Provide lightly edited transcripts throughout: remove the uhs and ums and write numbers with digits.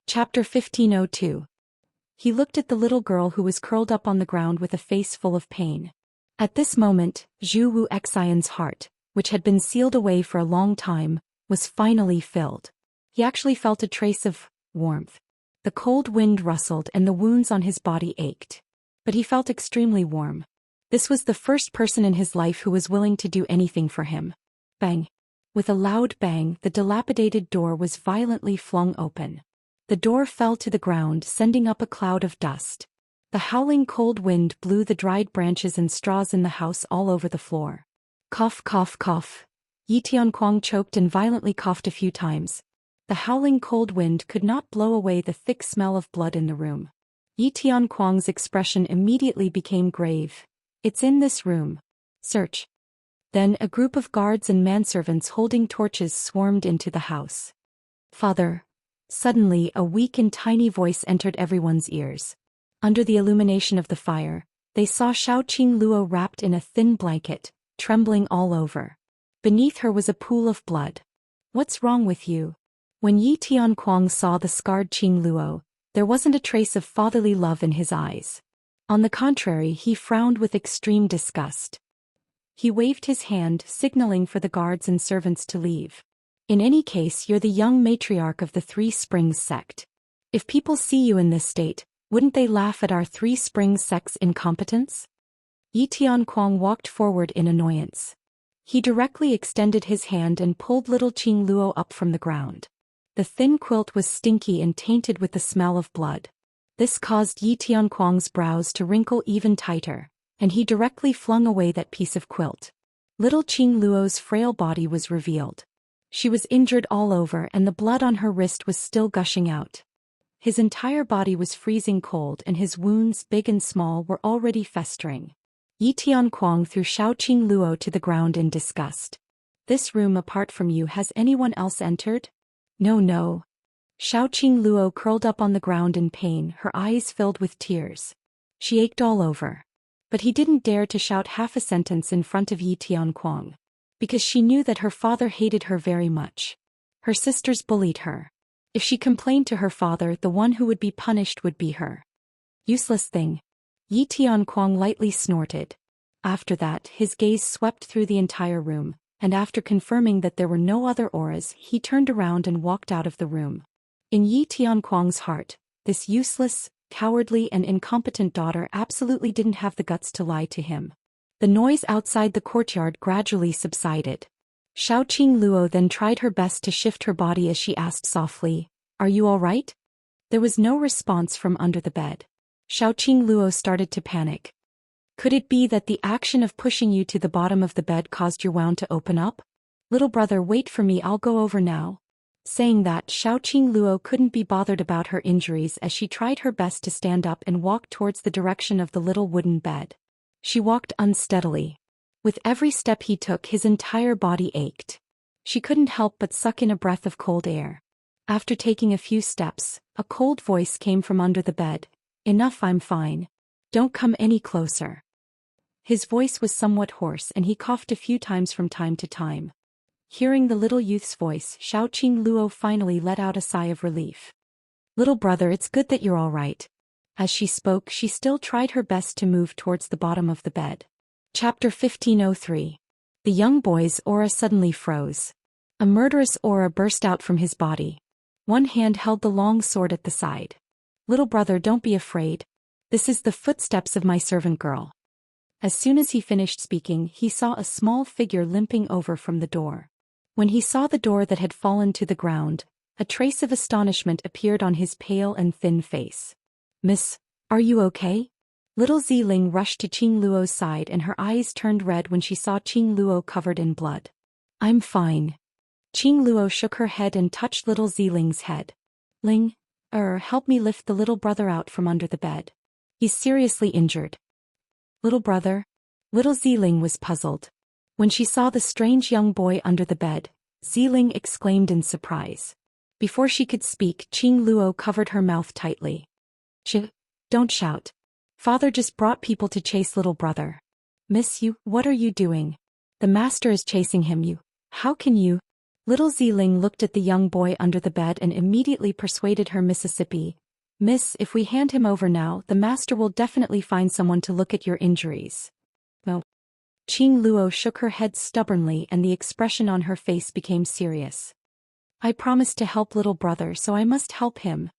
Chapter 1502. He looked at the little girl who was curled up on the ground with a face full of pain. At this moment, Zhou Xian's heart, which had been sealed away for a long time, was finally filled. He actually felt a trace of warmth. The cold wind rustled and the wounds on his body ached. But he felt extremely warm. This was the first person in his life who was willing to do anything for him. Bang! With a loud bang, the dilapidated door was violently flung open. The door fell to the ground, sending up a cloud of dust. The howling cold wind blew the dried branches and straws in the house all over the floor. Cough, cough, cough. Yi Tianquang choked and violently coughed a few times. The howling cold wind could not blow away the thick smell of blood in the room. Yi Tianquang's expression immediately became grave. "It's in this room. Search." Then a group of guards and manservants holding torches swarmed into the house. "Father." Suddenly a weak and tiny voice entered everyone's ears. Under the illumination of the fire, they saw Xiaoqing Luo wrapped in a thin blanket, trembling all over. Beneath her was a pool of blood. "What's wrong with you?" When Yi Tianquang saw the scarred Qing Luo, there wasn't a trace of fatherly love in his eyes. On the contrary, he frowned with extreme disgust. He waved his hand, signaling for the guards and servants to leave. "In any case, you're the young matriarch of the Three Springs sect. If people see you in this state, wouldn't they laugh at our Three Springs sect's incompetence?" Yi Tianquang walked forward in annoyance. He directly extended his hand and pulled little Qing Luo up from the ground. The thin quilt was stinky and tainted with the smell of blood. This caused Yi Tianquang's brows to wrinkle even tighter, and he directly flung away that piece of quilt. Little Qing Luo's frail body was revealed. She was injured all over and the blood on her wrist was still gushing out. His entire body was freezing cold and his wounds, big and small, were already festering. Yi Tianquang threw Xiaoqing Luo to the ground in disgust. "This room apart from you, has anyone else entered?" No. Xiaoqing Luo curled up on the ground in pain, her eyes filled with tears. She ached all over. But he didn't dare to shout half a sentence in front of Yi Tianquang. Because she knew that her father hated her very much. Her sisters bullied her. If she complained to her father, the one who would be punished would be her. "Useless thing." Yi Tianquang lightly snorted. After that, his gaze swept through the entire room, and after confirming that there were no other auras, he turned around and walked out of the room. In Yi Tianquang's heart, this useless, cowardly and incompetent daughter absolutely didn't have the guts to lie to him. The noise outside the courtyard gradually subsided. Xiaoqing Luo then tried her best to shift her body as she asked softly, "Are you all right?" There was no response from under the bed. Xiaoqing Luo started to panic. "Could it be that the action of pushing you to the bottom of the bed caused your wound to open up? Little brother, wait for me, I'll go over now." Saying that, Xiaoqing Luo couldn't be bothered about her injuries as she tried her best to stand up and walk towards the direction of the little wooden bed. She walked unsteadily. With every step he took, his entire body ached. She couldn't help but suck in a breath of cold air. After taking a few steps, a cold voice came from under the bed. "Enough, I'm fine. Don't come any closer." His voice was somewhat hoarse and he coughed a few times from time to time. Hearing the little youth's voice, Xiaoqing Luo finally let out a sigh of relief. "Little brother, it's good that you're all right." As she spoke, she still tried her best to move towards the bottom of the bed. Chapter 1503. The young boy's aura suddenly froze. A murderous aura burst out from his body. One hand held the long sword at the side. "Little brother, don't be afraid. This is the footsteps of my servant girl." As soon as he finished speaking, he saw a small figure limping over from the door. When he saw the door that had fallen to the ground, a trace of astonishment appeared on his pale and thin face. "Miss, are you okay?" Little Ziling rushed to Qing Luo's side and her eyes turned red when she saw Qing Luo covered in blood. "I'm fine." Qing Luo shook her head and touched little Ziling's head. "Ling, help me lift the little brother out from under the bed. He's seriously injured." "Little brother?" Little Ziling was puzzled. When she saw the strange young boy under the bed, Ziling exclaimed in surprise. Before she could speak, Qing Luo covered her mouth tightly. Don't shout. Father just brought people to chase little brother." "Miss, what are you doing? The master is chasing him. How can you?" Little Ziling looked at the young boy under the bed and immediately persuaded her Mississippi. Miss, if we hand him over now, the master will definitely find someone to look at your injuries. No. Qing Luo shook her head stubbornly and the expression on her face became serious. I promised to help little brother, so I must help him.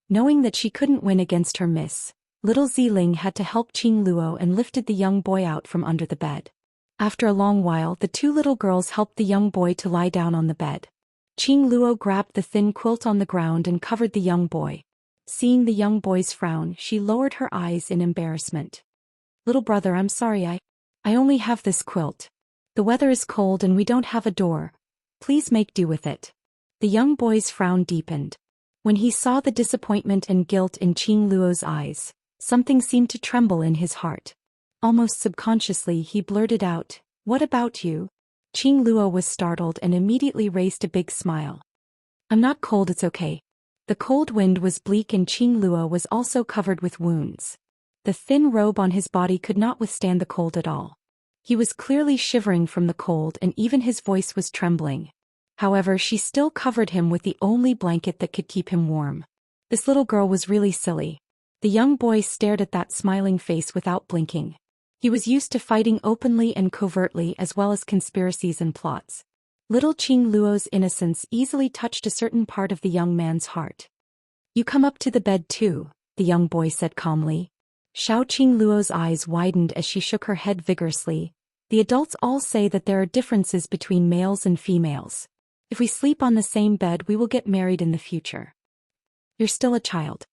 Knowing that she couldn't win against her miss, little Ziling had to help Qing Luo and lifted the young boy out from under the bed. After a long while, the two little girls helped the young boy to lie down on the bed. Qing Luo grabbed the thin quilt on the ground and covered the young boy. Seeing the young boy's frown, she lowered her eyes in embarrassment. Little brother, I'm sorry, I only have this quilt. The weather is cold and we don't have a door. Please make do with it. The young boy's frown deepened. When he saw the disappointment and guilt in Qing Luo's eyes, something seemed to tremble in his heart. Almost subconsciously he blurted out, "What about you?" Qing Luo was startled and immediately raised a big smile. "I'm not cold, it's okay." The cold wind was bleak and Qing Luo was also covered with wounds. The thin robe on his body could not withstand the cold at all. He was clearly shivering from the cold and even his voice was trembling. However, she still covered him with the only blanket that could keep him warm. This little girl was really silly. The young boy stared at that smiling face without blinking. He was used to fighting openly and covertly as well as conspiracies and plots. Little Qing Luo's innocence easily touched a certain part of the young man's heart. You come up to the bed too, the young boy said calmly. Xiao Qing Luo's eyes widened as she shook her head vigorously. The adults all say that there are differences between males and females. If we sleep on the same bed, we will get married in the future. You're still a child.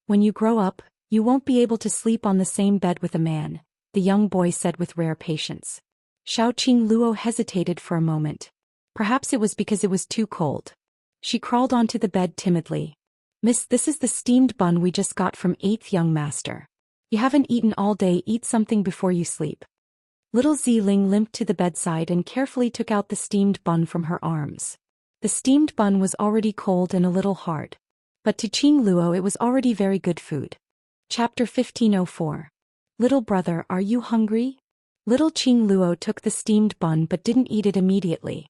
When you grow up, you won't be able to sleep on the same bed with a man, the young boy said with rare patience. Xiao Qing Luo hesitated for a moment. Perhaps it was because it was too cold. She crawled onto the bed timidly. Miss, this is the steamed bun we just got from 8th young master. You haven't eaten all day, eat something before you sleep. Little Ziling limped to the bedside and carefully took out the steamed bun from her arms. The steamed bun was already cold and a little hard. But to Qing Luo it was already very good food. Chapter 1504. Little brother, are you hungry? Little Qing Luo took the steamed bun but didn't eat it immediately.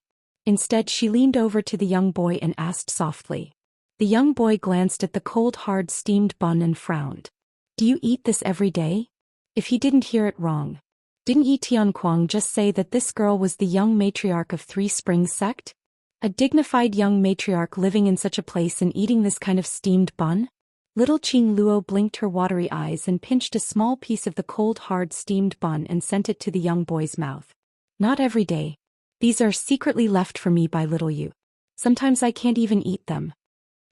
Instead, she leaned over to the young boy and asked softly. The young boy glanced at the cold hard steamed bun and frowned. Do you eat this every day? If he didn't hear it wrong. Didn't Yi Tianquang just say that this girl was the young matriarch of Three Springs sect? A dignified young matriarch living in such a place and eating this kind of steamed bun? Little Qing Luo blinked her watery eyes and pinched a small piece of the cold hard steamed bun and sent it to the young boy's mouth. Not every day. These are secretly left for me by little you. Sometimes I can't even eat them.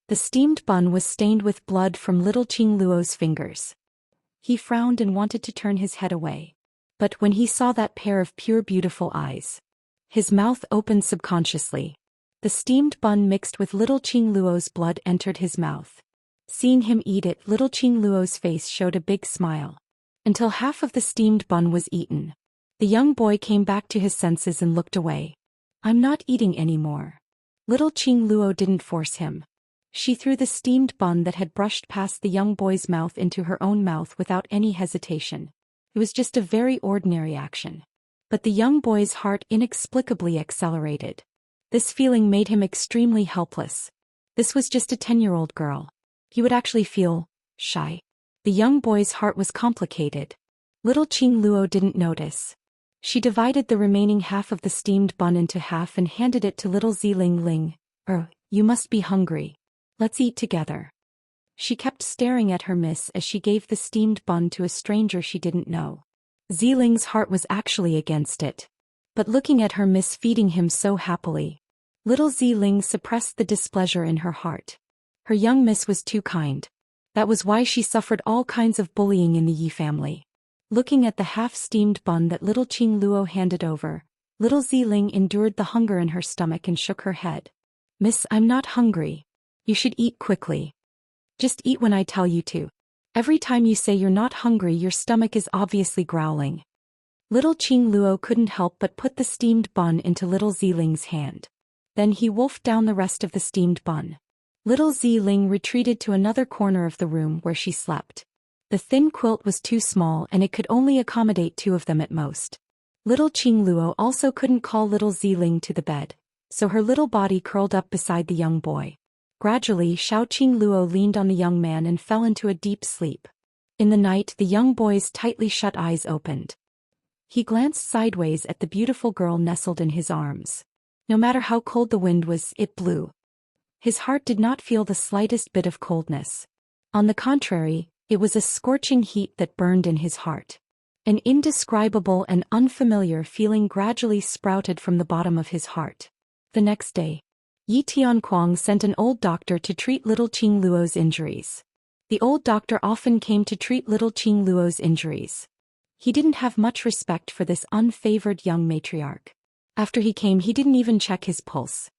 The steamed bun was stained with blood from little Qing Luo's fingers. He frowned and wanted to turn his head away. But when he saw that pair of pure beautiful eyes, his mouth opened subconsciously. The steamed bun mixed with little Qing Luo's blood entered his mouth. Seeing him eat it, little Qing Luo's face showed a big smile. Until half of the steamed bun was eaten, the young boy came back to his senses and looked away. I'm not eating anymore. Little Qing Luo didn't force him. She threw the steamed bun that had brushed past the young boy's mouth into her own mouth without any hesitation. It was just a very ordinary action. But the young boy's heart inexplicably accelerated. This feeling made him extremely helpless. This was just a 10-year-old girl. He would actually feel shy. The young boy's heart was complicated. Little Qing Luo didn't notice. She divided the remaining half of the steamed bun into half and handed it to little Ziling Ling. You must be hungry. Let's eat together. She kept staring at her miss as she gave the steamed bun to a stranger she didn't know. Ziling's heart was actually against it. But looking at her miss feeding him so happily, little Ziling suppressed the displeasure in her heart. Her young miss was too kind. That was why she suffered all kinds of bullying in the Yi family. Looking at the half-steamed bun that little Qing Luo handed over, little Ziling endured the hunger in her stomach and shook her head. Miss, I'm not hungry. You should eat quickly. Just eat when I tell you to. Every time you say you're not hungry, your stomach is obviously growling. Little Qing Luo couldn't help but put the steamed bun into little Ziling's hand. Then he wolfed down the rest of the steamed bun. Little Ziling retreated to another corner of the room where she slept. The thin quilt was too small and it could only accommodate 2 of them at most. Little Qing Luo also couldn't call little Ziling to the bed, so her little body curled up beside the young boy. Gradually, Xiaoqing Luo leaned on the young man and fell into a deep sleep. In the night, the young boy's tightly shut eyes opened. He glanced sideways at the beautiful girl nestled in his arms. No matter how cold the wind was, it blew. His heart did not feel the slightest bit of coldness. On the contrary, it was a scorching heat that burned in his heart. An indescribable and unfamiliar feeling gradually sprouted from the bottom of his heart. The next day, Yi Tianquang sent an old doctor to treat little Qing Luo's injuries. The old doctor often came to treat little Qing Luo's injuries. He didn't have much respect for this unfavored young matriarch. After he came, he didn't even check his pulse.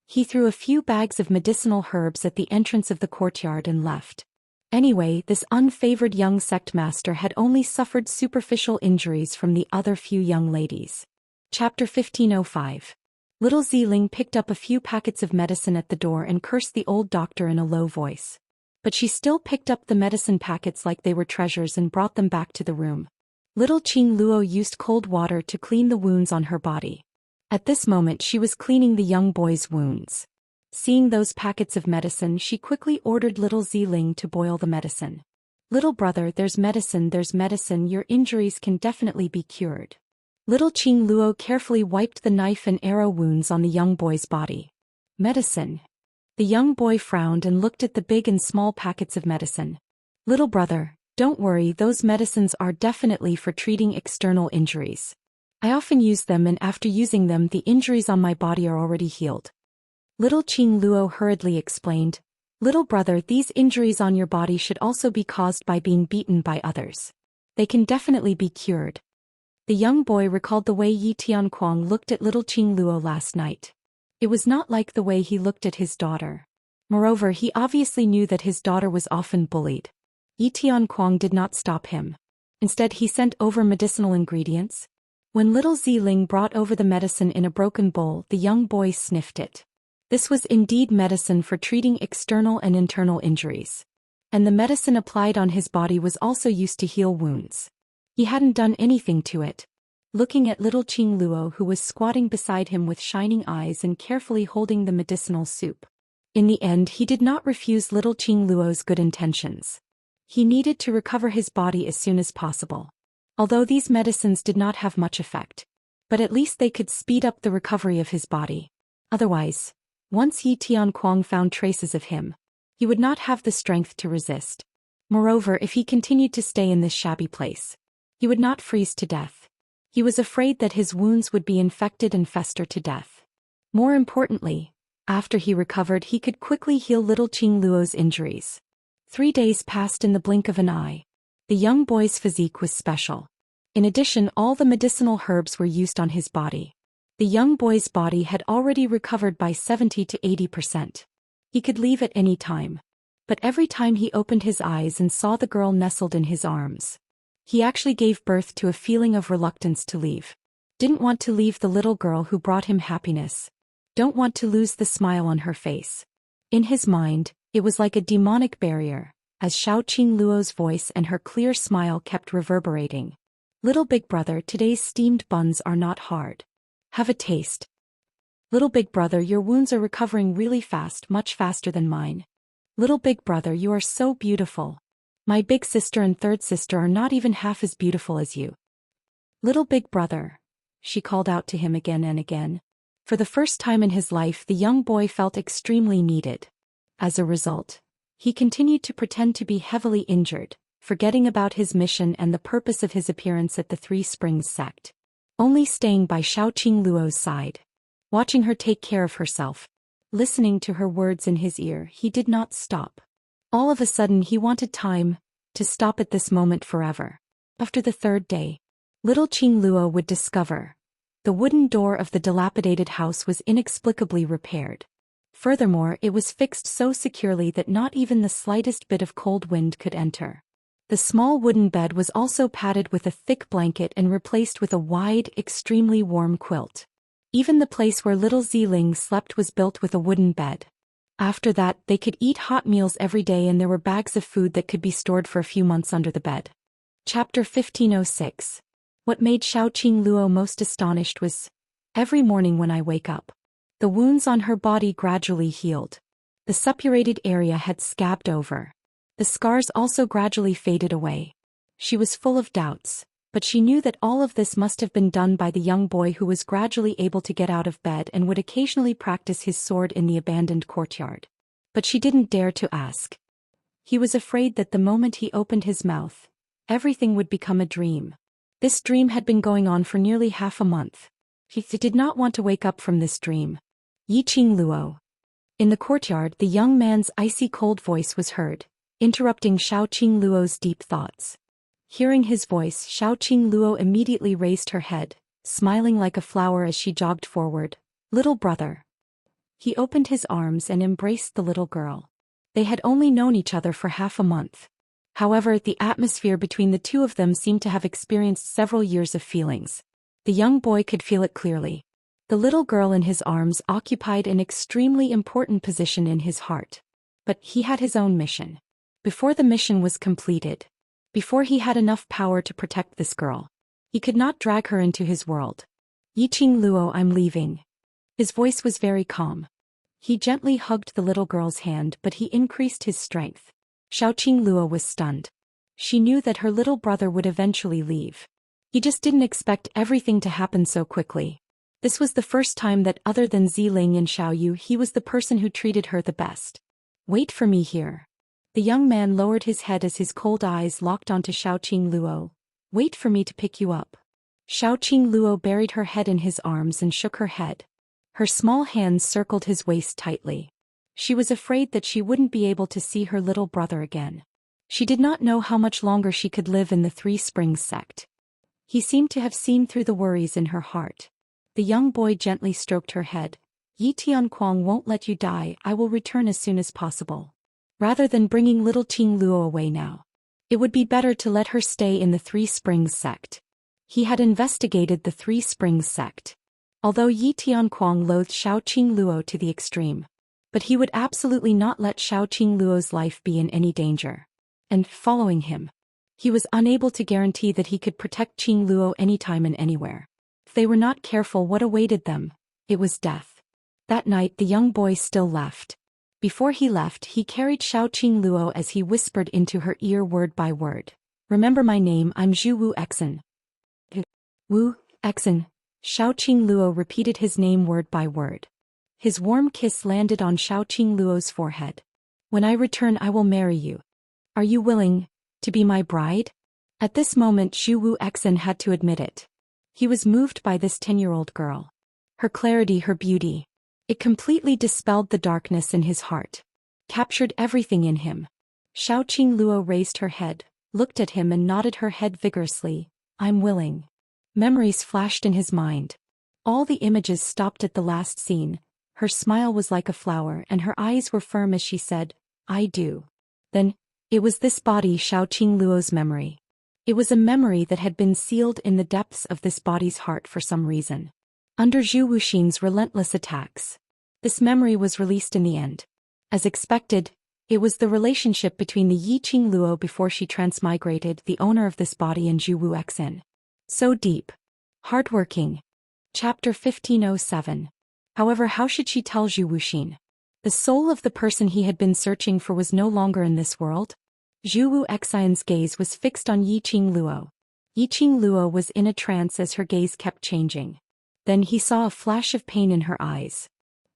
He threw a few bags of medicinal herbs at the entrance of the courtyard and left. Anyway, this unfavored young sect master had only suffered superficial injuries from the other few young ladies. Chapter 1505. Little Ziling picked up a few packets of medicine at the door and cursed the old doctor in a low voice. But she still picked up the medicine packets like they were treasures and brought them back to the room. Little Qing Luo used cold water to clean the wounds on her body. At this moment she was cleaning the young boy's wounds. Seeing those packets of medicine, she quickly ordered little Ziling to boil the medicine. "Little brother, there's medicine, your injuries can definitely be cured." Little Qing Luo carefully wiped the knife and arrow wounds on the young boy's body. "Medicine?" The young boy frowned and looked at the big and small packets of medicine. "Little brother, don't worry, those medicines are definitely for treating external injuries. I often use them, and after using them the injuries on my body are already healed." Little Qing Luo hurriedly explained, "Little brother, these injuries on your body should also be caused by being beaten by others. They can definitely be cured." The young boy recalled the way Yi Tianquang looked at little Qing Luo last night. It was not like the way he looked at his daughter. Moreover, he obviously knew that his daughter was often bullied. Yi Tianquang did not stop him. Instead, he sent over medicinal ingredients. When little Ziling brought over the medicine in a broken bowl, the young boy sniffed it. This was indeed medicine for treating external and internal injuries. And the medicine applied on his body was also used to heal wounds. He hadn't done anything to it. Looking at little Qing Luo, who was squatting beside him with shining eyes and carefully holding the medicinal soup. In the end, he did not refuse little Qing Luo's good intentions. He needed to recover his body as soon as possible. Although these medicines did not have much effect, but at least they could speed up the recovery of his body. Otherwise, once Yi Tianquang found traces of him, he would not have the strength to resist. Moreover, if he continued to stay in this shabby place, he would not freeze to death. He was afraid that his wounds would be infected and fester to death. More importantly, after he recovered, he could quickly heal little Qing Luo's injuries. 3 days passed in the blink of an eye. The young boy's physique was special. In addition, all the medicinal herbs were used on his body. The young boy's body had already recovered by 70 to 80%. He could leave at any time. But every time he opened his eyes and saw the girl nestled in his arms, he actually gave birth to a feeling of reluctance to leave. Didn't want to leave the little girl who brought him happiness. Don't want to lose the smile on her face. In his mind, it was like a demonic barrier, as Xiaoqing Luo's voice and her clear smile kept reverberating. "Little big brother, today's steamed buns are not hard. Have a taste. Little big brother, your wounds are recovering really fast, much faster than mine. Little big brother, you are so beautiful. My big sister and third sister are not even half as beautiful as you. Little big brother," she called out to him again and again. For the first time in his life, the young boy felt extremely needed. As a result, he continued to pretend to be heavily injured, forgetting about his mission and the purpose of his appearance at the Three Springs sect. Only staying by Xiaoqing Luo's side, watching her take care of herself, listening to her words in his ear, he did not stop. All of a sudden he wanted time to stop at this moment forever. After the 3rd day, little Qing Luo would discover the wooden door of the dilapidated house was inexplicably repaired. Furthermore, it was fixed so securely that not even the slightest bit of cold wind could enter. The small wooden bed was also padded with a thick blanket and replaced with a wide, extremely warm quilt. Even the place where little Ziling slept was built with a wooden bed. After that, they could eat hot meals every day, and there were bags of food that could be stored for a few months under the bed. Chapter 1506. What made Xiaoqing Luo most astonished was, "Every morning when I wake up, The wounds on her body gradually healed. The suppurated area had scabbed over. The scars also gradually faded away. She was full of doubts, but she knew that all of this must have been done by the young boy who was gradually able to get out of bed and would occasionally practice his sword in the abandoned courtyard. But she didn't dare to ask. He was afraid that the moment he opened his mouth, everything would become a dream. This dream had been going on for nearly half a month. He did not want to wake up from this dream. Yiqing Luo. In the courtyard, the young man's icy cold voice was heard, interrupting Xiaoqing Luo's deep thoughts. Hearing his voice, Xiaoqing Luo immediately raised her head, smiling like a flower as she jogged forward. "Little brother." He opened his arms and embraced the little girl. They had only known each other for half a month. However, the atmosphere between the two of them seemed to have experienced several years of feelings. The young boy could feel it clearly. The little girl in his arms occupied an extremely important position in his heart. But he had his own mission. Before the mission was completed, before he had enough power to protect this girl, he could not drag her into his world. "Yiqing Luo, I'm leaving." His voice was very calm. He gently hugged the little girl's hand, but he increased his strength. Xiaoqing Luo was stunned. She knew that her little brother would eventually leave. He just didn't expect everything to happen so quickly. This was the first time that other than Ziling and Xiaoyu, he was the person who treated her the best. "Wait for me here." The young man lowered his head as his cold eyes locked onto Xiaoqing Luo. "Wait for me to pick you up." Xiaoqing Luo buried her head in his arms and shook her head. Her small hands circled his waist tightly. She was afraid that she wouldn't be able to see her little brother again. She did not know how much longer she could live in the Three Springs sect. He seemed to have seen through the worries in her heart. The young boy gently stroked her head. "Yi Tianquang won't let you die. I will return as soon as possible. Rather than bringing little Qing Luo away now, it would be better to let her stay in the Three Springs sect." He had investigated the Three Springs sect. Although Yi Tianquang loathed Xiaoqing Luo to the extreme, but he would absolutely not let Xiaoqing Luo's life be in any danger. And, following him, he was unable to guarantee that he could protect Qing Luo anytime and anywhere. If they were not careful, what awaited them? It was death. That night the young boy still left. Before he left, he carried Xiaoqing Luo as he whispered into her ear word by word. "Remember my name, I'm Zhu Wu Exen." Wu Exen. Xiaoqing Luo repeated his name word by word. His warm kiss landed on Xiaoqing Luo's forehead. "When I return, I will marry you. Are you willing to be my bride?" At this moment, Zhu Wu Exen had to admit it. He was moved by this 10-year-old girl. Her clarity, her beauty. It completely dispelled the darkness in his heart. Captured everything in him. Xiaoqing Luo raised her head, looked at him and nodded her head vigorously. "I'm willing." Memories flashed in his mind. All the images stopped at the last scene. Her smile was like a flower and her eyes were firm as she said, "I do." Then, it was this body, Xiaoqing Luo's memory. It was a memory that had been sealed in the depths of this body's heart for some reason. Under Zhu Wuxin's relentless attacks, this memory was released in the end. As expected, it was the relationship between the Yiqing Luo before she transmigrated, the owner of this body, and Zhu Wu Exen. So deep. Hardworking. Chapter 1507. However, how should she tell Zhu Wuxin? The soul of the person he had been searching for was no longer in this world. Zhu Wu Exen's gaze was fixed on Yiqing Luo. Yiqing Luo was in a trance as her gaze kept changing. Then he saw a flash of pain in her eyes.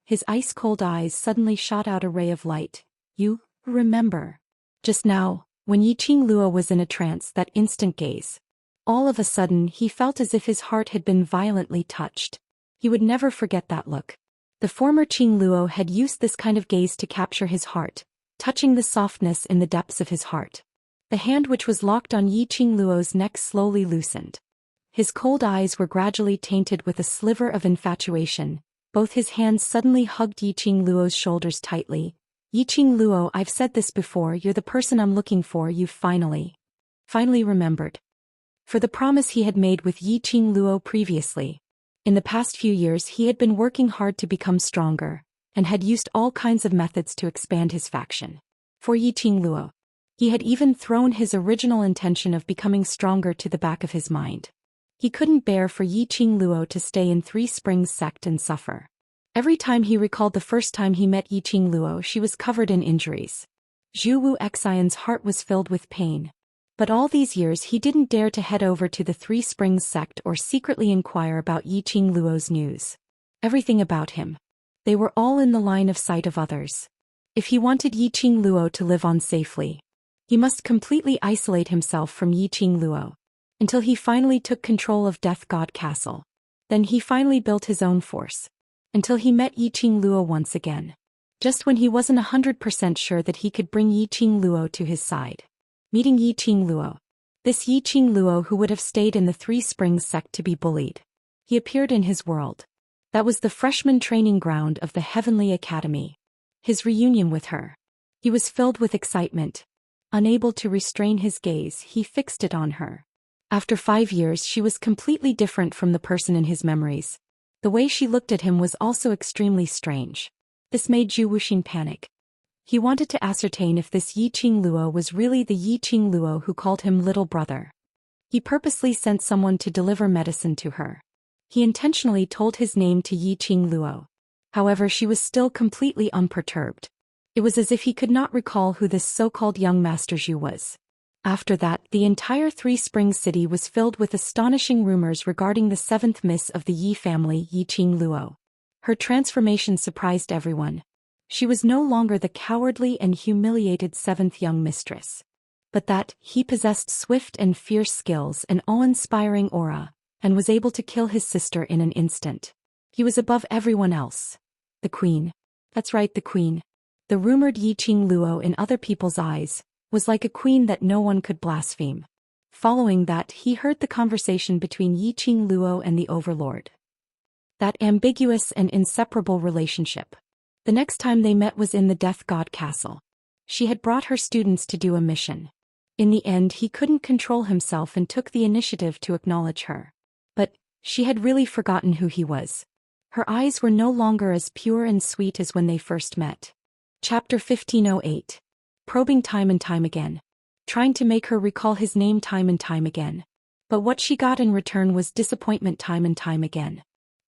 His ice-cold eyes suddenly shot out a ray of light. "You remember." Just now, when Yiqing Luo was in a trance, that instant gaze. All of a sudden, he felt as if his heart had been violently touched. He would never forget that look. The former Qing Luo had used this kind of gaze to capture his heart, touching the softness in the depths of his heart. The hand which was locked on Yiqing Luo's neck slowly loosened. His cold eyes were gradually tainted with a sliver of infatuation. Both his hands suddenly hugged Yiqing Luo's shoulders tightly. "Yiqing Luo, I've said this before, you're the person I'm looking for. You've finally remembered." For the promise he had made with Yiqing Luo previously. In the past few years he had been working hard to become stronger, and had used all kinds of methods to expand his faction. For Yiqing Luo, he had even thrown his original intention of becoming stronger to the back of his mind. He couldn't bear for Yiqing Luo to stay in Three Springs sect and suffer. Every time he recalled the first time he met Yiqing Luo, she was covered in injuries. Zhu Wu Xian's heart was filled with pain. But all these years he didn't dare to head over to the Three Springs sect or secretly inquire about Yiqing Luo's news. Everything about him. They were all in the line of sight of others. If he wanted Yiqing Luo to live on safely, he must completely isolate himself from Yiqing Luo. Until he finally took control of Death God Castle. Then he finally built his own force. Until he met Yiqing Luo once again. Just when he wasn't 100% sure that he could bring Yiqing Luo to his side. Meeting Yiqing Luo. This Yiqing Luo who would have stayed in the Three Springs sect to be bullied. He appeared in his world. That was the freshman training ground of the Heavenly Academy. His reunion with her. He was filled with excitement. Unable to restrain his gaze, he fixed it on her. After 5 years, she was completely different from the person in his memories. The way she looked at him was also extremely strange. This made Zhu Wuxian panic. He wanted to ascertain if this Yiqing Luo was really the Yiqing Luo who called him little brother. He purposely sent someone to deliver medicine to her. He intentionally told his name to Yiqing Luo. However, she was still completely unperturbed. It was as if he could not recall who this so-called young Master Zhu was. After that, the entire Three Springs city was filled with astonishing rumors regarding the seventh miss of the Yi family, Yiqing Luo. Her transformation surprised everyone. She was no longer the cowardly and humiliated seventh young mistress. But that, he possessed swift and fierce skills and awe-inspiring aura, and was able to kill his sister in an instant. He was above everyone else. The queen. That's right, the queen. The rumored Yiqing Luo in other people's eyes was like a queen that no one could blaspheme. Following that, he heard the conversation between Yiqing Luo and the Overlord. That ambiguous and inseparable relationship. The next time they met was in the Death God Castle. She had brought her students to do a mission. In the end, he couldn't control himself and took the initiative to acknowledge her. But she had really forgotten who he was. Her eyes were no longer as pure and sweet as when they first met. Chapter 1508. Probing time and time again. Trying to make her recall his name time and time again. But what she got in return was disappointment time and time again.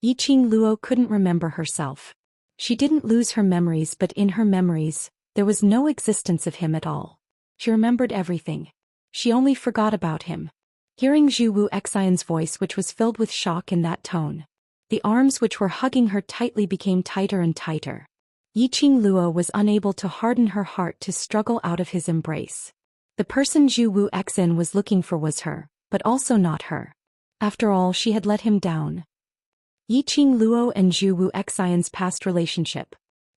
Yiqing Luo couldn't remember herself. She didn't lose her memories, but in her memories, there was no existence of him at all. She remembered everything. She only forgot about him. Hearing Zhu Wu Xian's voice, which was filled with shock in that tone. The arms which were hugging her tightly became tighter and tighter. Yiqing Luo was unable to harden her heart to struggle out of his embrace. The person Zhu Wu Xian was looking for was her, but also not her. After all, she had let him down. Yiqing Luo and Zhu Wu Xian's past relationship.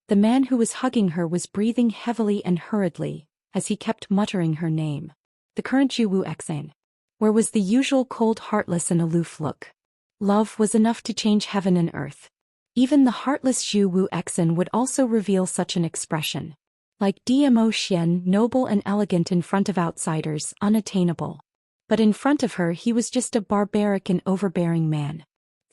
The man who was hugging her was breathing heavily and hurriedly, as he kept muttering her name. The current Zhu Wu Xian. Where was the usual cold, heartless and aloof look? Love was enough to change heaven and earth. Even the heartless Zhu Wu Xian would also reveal such an expression. Like Zhou Xian, noble and elegant in front of outsiders, unattainable. But in front of her he was just a barbaric and overbearing man.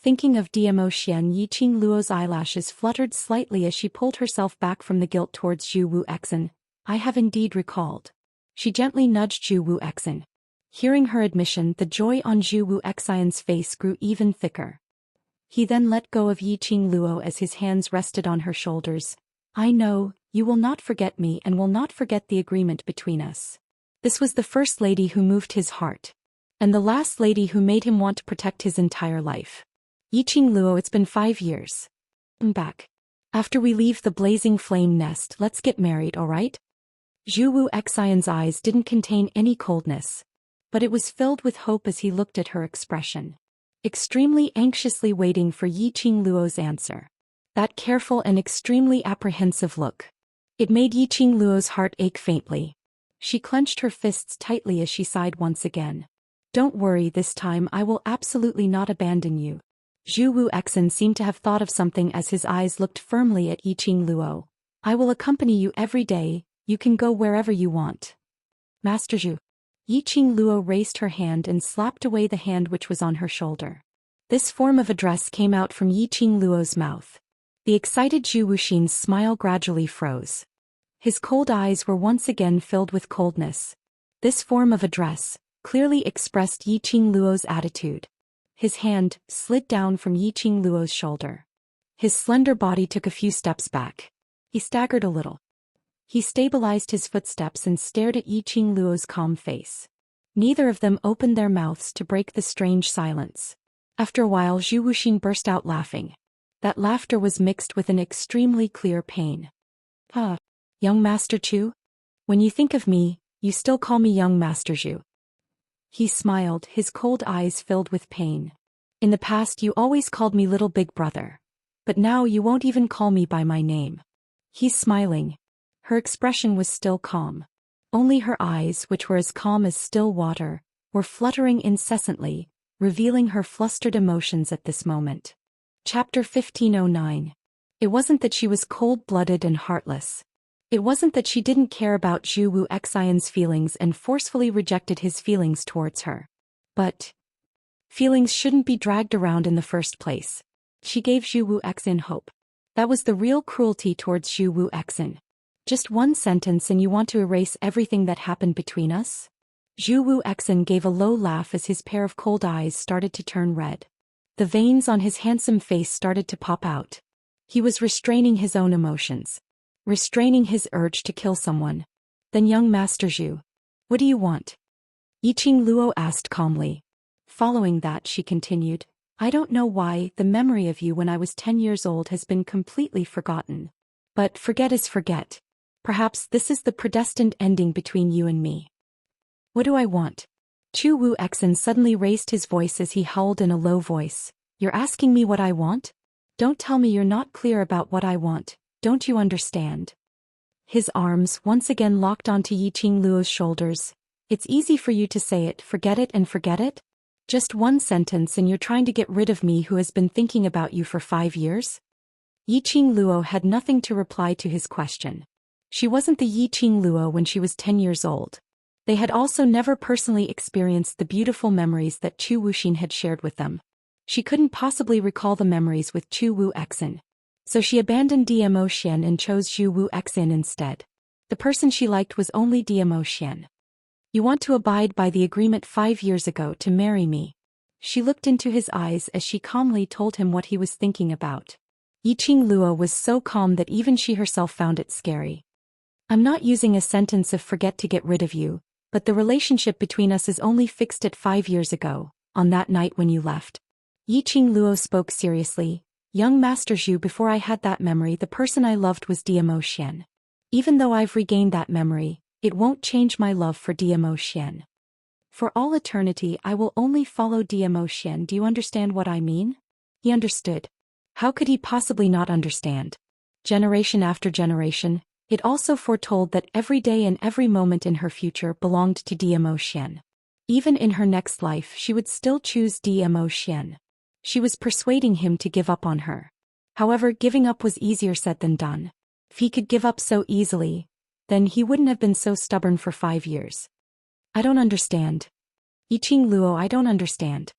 Thinking of Zhou Xian, Yiqing Luo's eyelashes fluttered slightly as she pulled herself back from the guilt towards Zhu Wu Xian. I have indeed recalled. She gently nudged Zhu Wu Xian. Hearing her admission, the joy on Zhu Wu Xian's face grew even thicker. He then let go of Yiqing Luo as his hands rested on her shoulders. I know, you will not forget me and will not forget the agreement between us. This was the first lady who moved his heart. And the last lady who made him want to protect his entire life. Yiqing Luo, it's been 5 years. I'm back. After we leave the blazing flame nest, let's get married, alright? Zhu Wu Xian's eyes didn't contain any coldness. But it was filled with hope as he looked at her expression. Extremely anxiously waiting for Yiqing Luo's answer. That careful and extremely apprehensive look. It made Yiqing Luo's heart ache faintly. She clenched her fists tightly as she sighed once again. Don't worry, this time I will absolutely not abandon you. Zhu Wu Xian seemed to have thought of something as his eyes looked firmly at Yiqing Luo. I will accompany you every day, you can go wherever you want. Master Zhu. Yiqing Luo raised her hand and slapped away the hand which was on her shoulder. This form of address came out from Yiqing Luo's mouth. The excited Zhu Wuxian's smile gradually froze. His cold eyes were once again filled with coldness. This form of address clearly expressed Yiqing Luo's attitude. His hand slid down from Yiqing Luo's shoulder. His slender body took a few steps back. He staggered a little. He stabilized his footsteps and stared at Yiqing Luo's calm face. Neither of them opened their mouths to break the strange silence. After a while, Zhou Wuxin burst out laughing. That laughter was mixed with an extremely clear pain. "Ah, young Master Chu? When you think of me, you still call me young Master Zhu." He smiled, his cold eyes filled with pain. "In the past you always called me little big brother. But now you won't even call me by my name." He's smiling. Her expression was still calm. Only her eyes, which were as calm as still water, were fluttering incessantly, revealing her flustered emotions at this moment. Chapter 1509. It wasn't that she was cold-blooded and heartless. It wasn't that she didn't care about Zhu Xian's feelings and forcefully rejected his feelings towards her. But feelings shouldn't be dragged around in the first place. She gave Zhu Xian hope. That was the real cruelty towards Zhu Xian. "Just one sentence and you want to erase everything that happened between us?" Zhu Xian gave a low laugh as his pair of cold eyes started to turn red. The veins on his handsome face started to pop out. He was restraining his own emotions. Restraining his urge to kill someone. "Then young Master Zhu, what do you want?" Yiqing Luo asked calmly. Following that, she continued, "I don't know why the memory of you when I was 10 years old has been completely forgotten. But forget is forget. Perhaps this is the predestined ending between you and me." "What do I want?" Zhu Xian suddenly raised his voice as he howled in a low voice. "You're asking me what I want? Don't tell me you're not clear about what I want, don't you understand?" His arms once again locked onto Yiqing Luo's shoulders. "It's easy for you to say it, forget it and forget it? Just one sentence and you're trying to get rid of me who has been thinking about you for 5 years? Yiqing Luo had nothing to reply to his question. She wasn't the Yiqing Luo when she was 10 years old. They had also never personally experienced the beautiful memories that Zhu Wuxin had shared with them. She couldn't possibly recall the memories with Zhu Xian. So she abandoned Dmo Xian and chose Zhu Xian instead. The person she liked was only Dmo Xian. "You want to abide by the agreement 5 years ago to marry me." She looked into his eyes as she calmly told him what he was thinking about. Yiqing Luo was so calm that even she herself found it scary. "I'm not using a sentence of forget to get rid of you, but the relationship between us is only fixed at 5 years ago, on that night when you left." Yiqing Luo spoke seriously. "Young Master Zhu, before I had that memory, the person I loved was Dmo Xian. Even though I've regained that memory, it won't change my love for Dmo Xian. For all eternity I will only follow Dmo Xian. Do you understand what I mean?" He understood. How could he possibly not understand? Generation after generation, it also foretold that every day and every moment in her future belonged to Dmo Xian. Even in her next life she would still choose Dmo Xian. She was persuading him to give up on her. However, giving up was easier said than done. If he could give up so easily, then he wouldn't have been so stubborn for 5 years. "I don't understand. Yiqing Luo, I don't understand."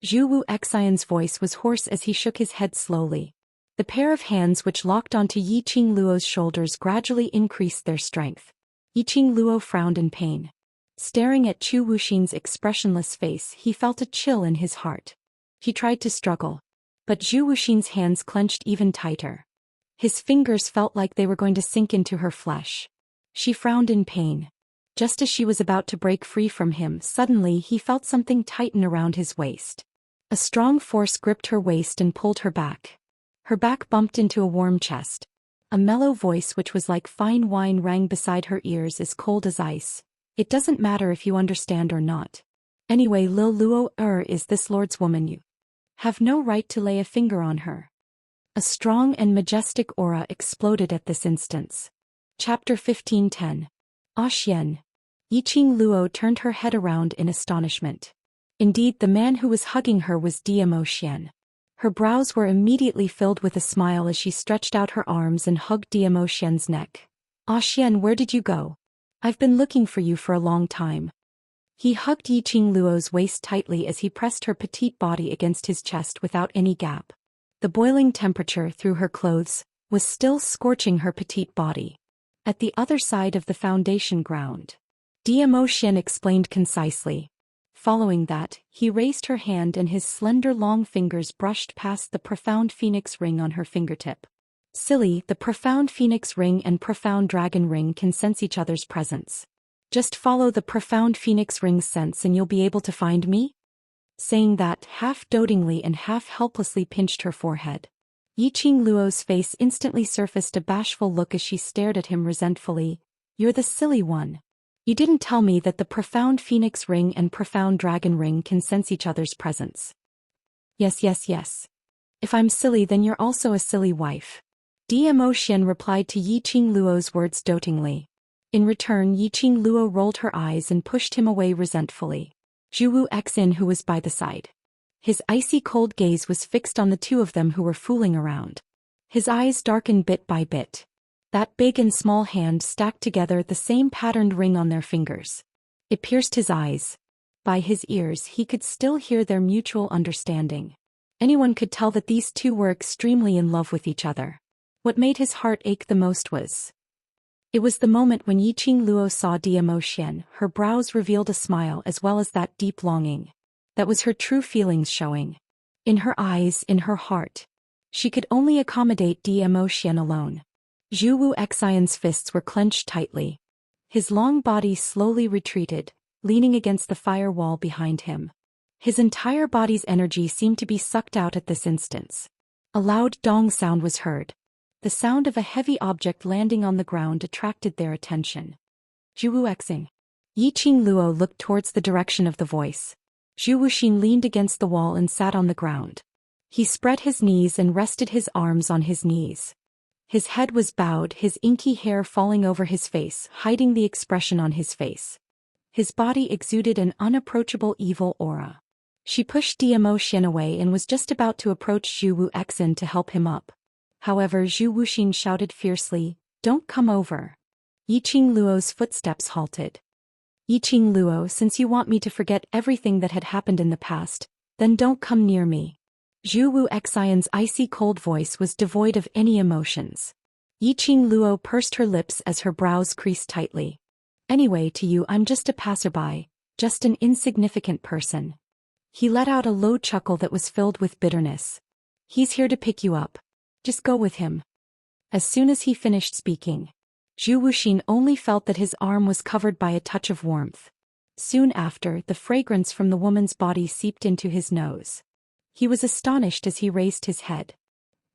Zhu Xian's voice was hoarse as he shook his head slowly. The pair of hands which locked onto Yiqing Luo's shoulders gradually increased their strength. Yiqing Luo frowned in pain. Staring at Zhu Wuxin's expressionless face, he felt a chill in his heart. He tried to struggle. But Zhu Wuxin's hands clenched even tighter. His fingers felt like they were going to sink into her flesh. She frowned in pain. Just as she was about to break free from him, suddenly he felt something tighten around his waist. A strong force gripped her waist and pulled her back. Her back bumped into a warm chest. A mellow voice which was like fine wine rang beside her ears, as cold as ice. "It doesn't matter if you understand or not. Anyway, Lil Luo is this Lord's woman. You have no right to lay a finger on her." A strong and majestic aura exploded at this instance. Chapter 1510. Xian. Yiqing Luo turned her head around in astonishment. Indeed, the man who was hugging her was Dmo Xian. Her brows were immediately filled with a smile as she stretched out her arms and hugged Dmo Xian's neck. "Xian, where did you go? I've been looking for you for a long time." He hugged Yiqing Luo's waist tightly as he pressed her petite body against his chest without any gap. The boiling temperature through her clothes was still scorching her petite body. At the other side of the foundation ground, Dmo Xian explained concisely. Following that, he raised her hand and his slender long fingers brushed past the profound phoenix ring on her fingertip. Silly, the profound phoenix ring and profound dragon ring can sense each other's presence. Just follow the profound phoenix ring's sense and you'll be able to find me? Saying that, half dotingly and half helplessly pinched her forehead. Yiqing Luo's face instantly surfaced a bashful look as she stared at him resentfully. You're the silly one. You didn't tell me that the profound phoenix ring and profound dragon ring can sense each other's presence. Yes. If I'm silly then you're also a silly wife. Dmo Xian replied to Yiqing Luo's words dotingly. In return Yiqing Luo rolled her eyes and pushed him away resentfully. Zhu Wuxia, who was by the side. His icy cold gaze was fixed on the two of them who were fooling around. His eyes darkened bit by bit. That big and small hand stacked together the same patterned ring on their fingers. It pierced his eyes. By his ears he could still hear their mutual understanding. Anyone could tell that these two were extremely in love with each other. What made his heart ache the most was... It was the moment when Yiqing Luo saw Dmo Xian. Her brows revealed a smile as well as that deep longing. That was her true feelings showing. In her eyes, in her heart. She could only accommodate Dmo Xian alone. Zhou Wuxian's fists were clenched tightly. His long body slowly retreated, leaning against the firewall behind him. His entire body's energy seemed to be sucked out at this instance. A loud dong sound was heard. The sound of a heavy object landing on the ground attracted their attention. Zhu Wuxia. Yiqing Luo looked towards the direction of the voice. Zhu Wuxian leaned against the wall and sat on the ground. He spread his knees and rested his arms on his knees. His head was bowed, his inky hair falling over his face, hiding the expression on his face. His body exuded an unapproachable evil aura. She pushed Dmo Xian away and was just about to approach Zhu Wuxia to help him up. However, Zhu Wuxian shouted fiercely, "Don't come over." Yiqing Luo's footsteps halted. Yiqing Luo, since you want me to forget everything that had happened in the past, then don't come near me. Zhu Wuxian's icy cold voice was devoid of any emotions. Yiqing Luo pursed her lips as her brows creased tightly. Anyway, to you I'm just a passerby, just an insignificant person. He let out a low chuckle that was filled with bitterness. He's here to pick you up. Just go with him. As soon as he finished speaking, Zhu Wuxian only felt that his arm was covered by a touch of warmth. Soon after, the fragrance from the woman's body seeped into his nose. He was astonished as he raised his head.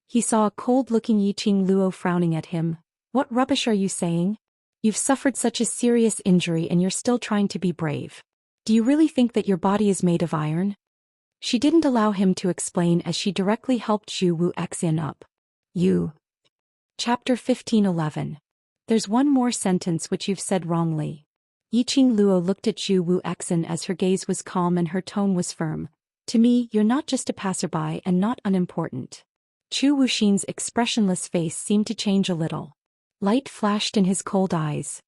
He saw a cold-looking Yiqing Luo frowning at him. What rubbish are you saying? You've suffered such a serious injury and you're still trying to be brave. Do you really think that your body is made of iron? She didn't allow him to explain as she directly helped Zhu Wuxia up. You. Chapter 15:11. There's one more sentence which you've said wrongly. Yiqing Luo looked at Zhu Wuxia as her gaze was calm and her tone was firm. To me, you're not just a passerby and not unimportant. Zhu Wuxian's expressionless face seemed to change a little. Light flashed in his cold eyes.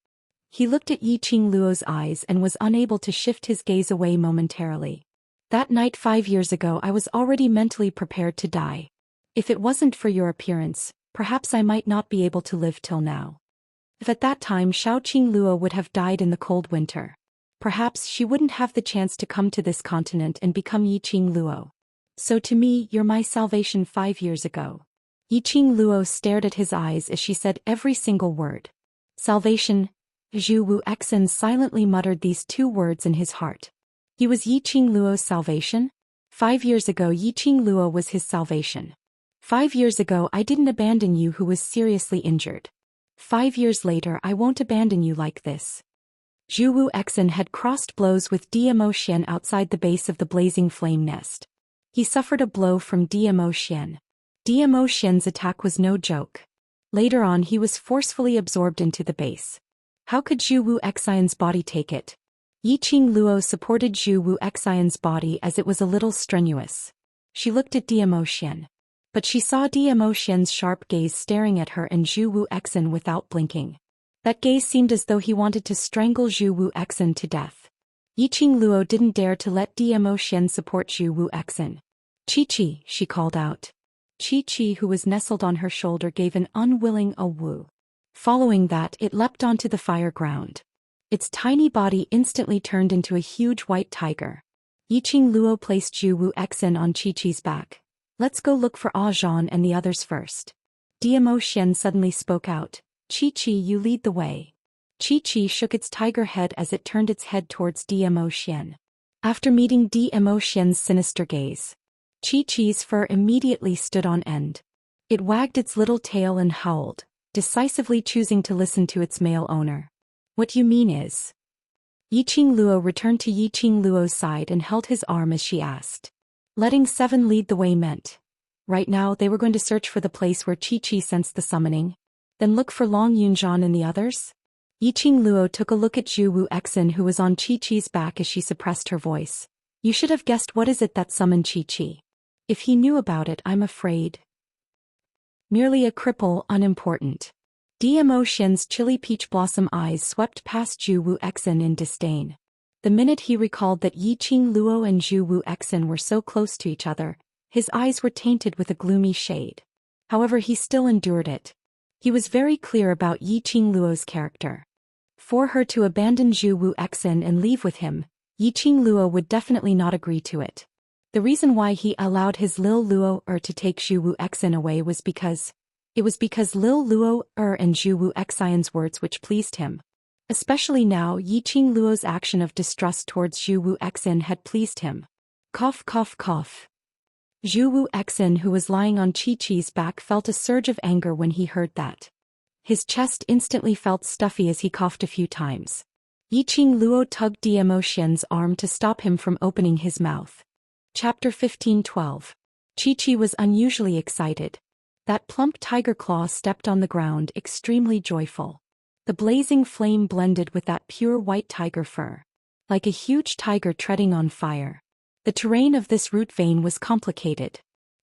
He looked at Yiqing Luo's eyes and was unable to shift his gaze away momentarily. That night 5 years ago I was already mentally prepared to die. If it wasn't for your appearance, perhaps I might not be able to live till now. If at that time Xiaoqing Luo would have died in the cold winter, perhaps she wouldn't have the chance to come to this continent and become Yiqing Luo. So to me, you're my salvation 5 years ago. Yiqing Luo stared at his eyes as she said every single word. Salvation. Zhu Wuxia silently muttered these 2 words in his heart. He was Yiqing Luo's salvation? 5 years ago Yiqing Luo was his salvation. 5 years ago I didn't abandon you who was seriously injured. 5 years later I won't abandon you like this. Zhu Wuxia had crossed blows with Dmo Xian outside the base of the blazing flame nest. He suffered a blow from Dmo Xian. Dmo Xian's attack was no joke. Later on he was forcefully absorbed into the base. How could Zhu Wuxian's body take it? Yiqing Luo supported Zhu Wuxian's body as it was a little strenuous. She looked at Dmo Xian. But she saw Dmo Xian's sharp gaze staring at her and Zhu Wuxia without blinking. That gaze seemed as though he wanted to strangle Zhu Wuxia to death. Yiqing Luo didn't dare to let Dmo Xian support Zhu Wuxia. Chi-Chi, she called out. Chi-Chi, who was nestled on her shoulder, gave an unwilling "oh-woo." Following that, it leapt onto the fire ground. Its tiny body instantly turned into a huge white tiger. Yiqing Luo placed Zhu Wuxia on Qiqi's back. Let's go look for Zhan and the others first. Diamo Xian suddenly spoke out. Qiqi, you lead the way. Qiqi shook its tiger head as it turned its head towards Diamo Xian. After meeting Diamo Xian's sinister gaze, Qiqi's fur immediately stood on end. It wagged its little tail and howled, decisively choosing to listen to its male owner. What you mean is? Yiqing Luo returned to Yiqing Luo's side and held his arm as she asked. Letting Seven lead the way meant. Right now they were going to search for the place where Qiqi sensed the summoning, then look for Long Yunzhan and the others? Yiqing Luo took a look at Zhu Wuxia who was on Qiqi's back as she suppressed her voice. You should have guessed what is it that summoned Qiqi. If he knew about it, I'm afraid. Merely a cripple, unimportant. Diamo Xian's chilly peach blossom eyes swept past Zhu Wuxia in disdain. The minute he recalled that Yiqing Luo and Zhu Wuxia were so close to each other, his eyes were tainted with a gloomy shade. However, he still endured it. He was very clear about Yiqing Luo's character. For her to abandon Zhu Wuxia and leave with him, Yiqing Luo would definitely not agree to it. The reason why he allowed his Lil Luo to take Zhu Wuxia away was because Lil Luo and Zhu Wuxian's words which pleased him. Especially now, Yiqing Luo's action of distrust towards Zhu Wuxia had pleased him. Cough cough cough. Zhu Wuxia, who was lying on Qiqi's back, felt a surge of anger when he heard that. His chest instantly felt stuffy as he coughed a few times. Yiqing Luo tugged Diamo Xian's arm to stop him from opening his mouth. Chapter 15:12. Qiqi was unusually excited. That plump tiger claw stepped on the ground, extremely joyful. The blazing flame blended with that pure white tiger fur. Like a huge tiger treading on fire. The terrain of this route vein was complicated.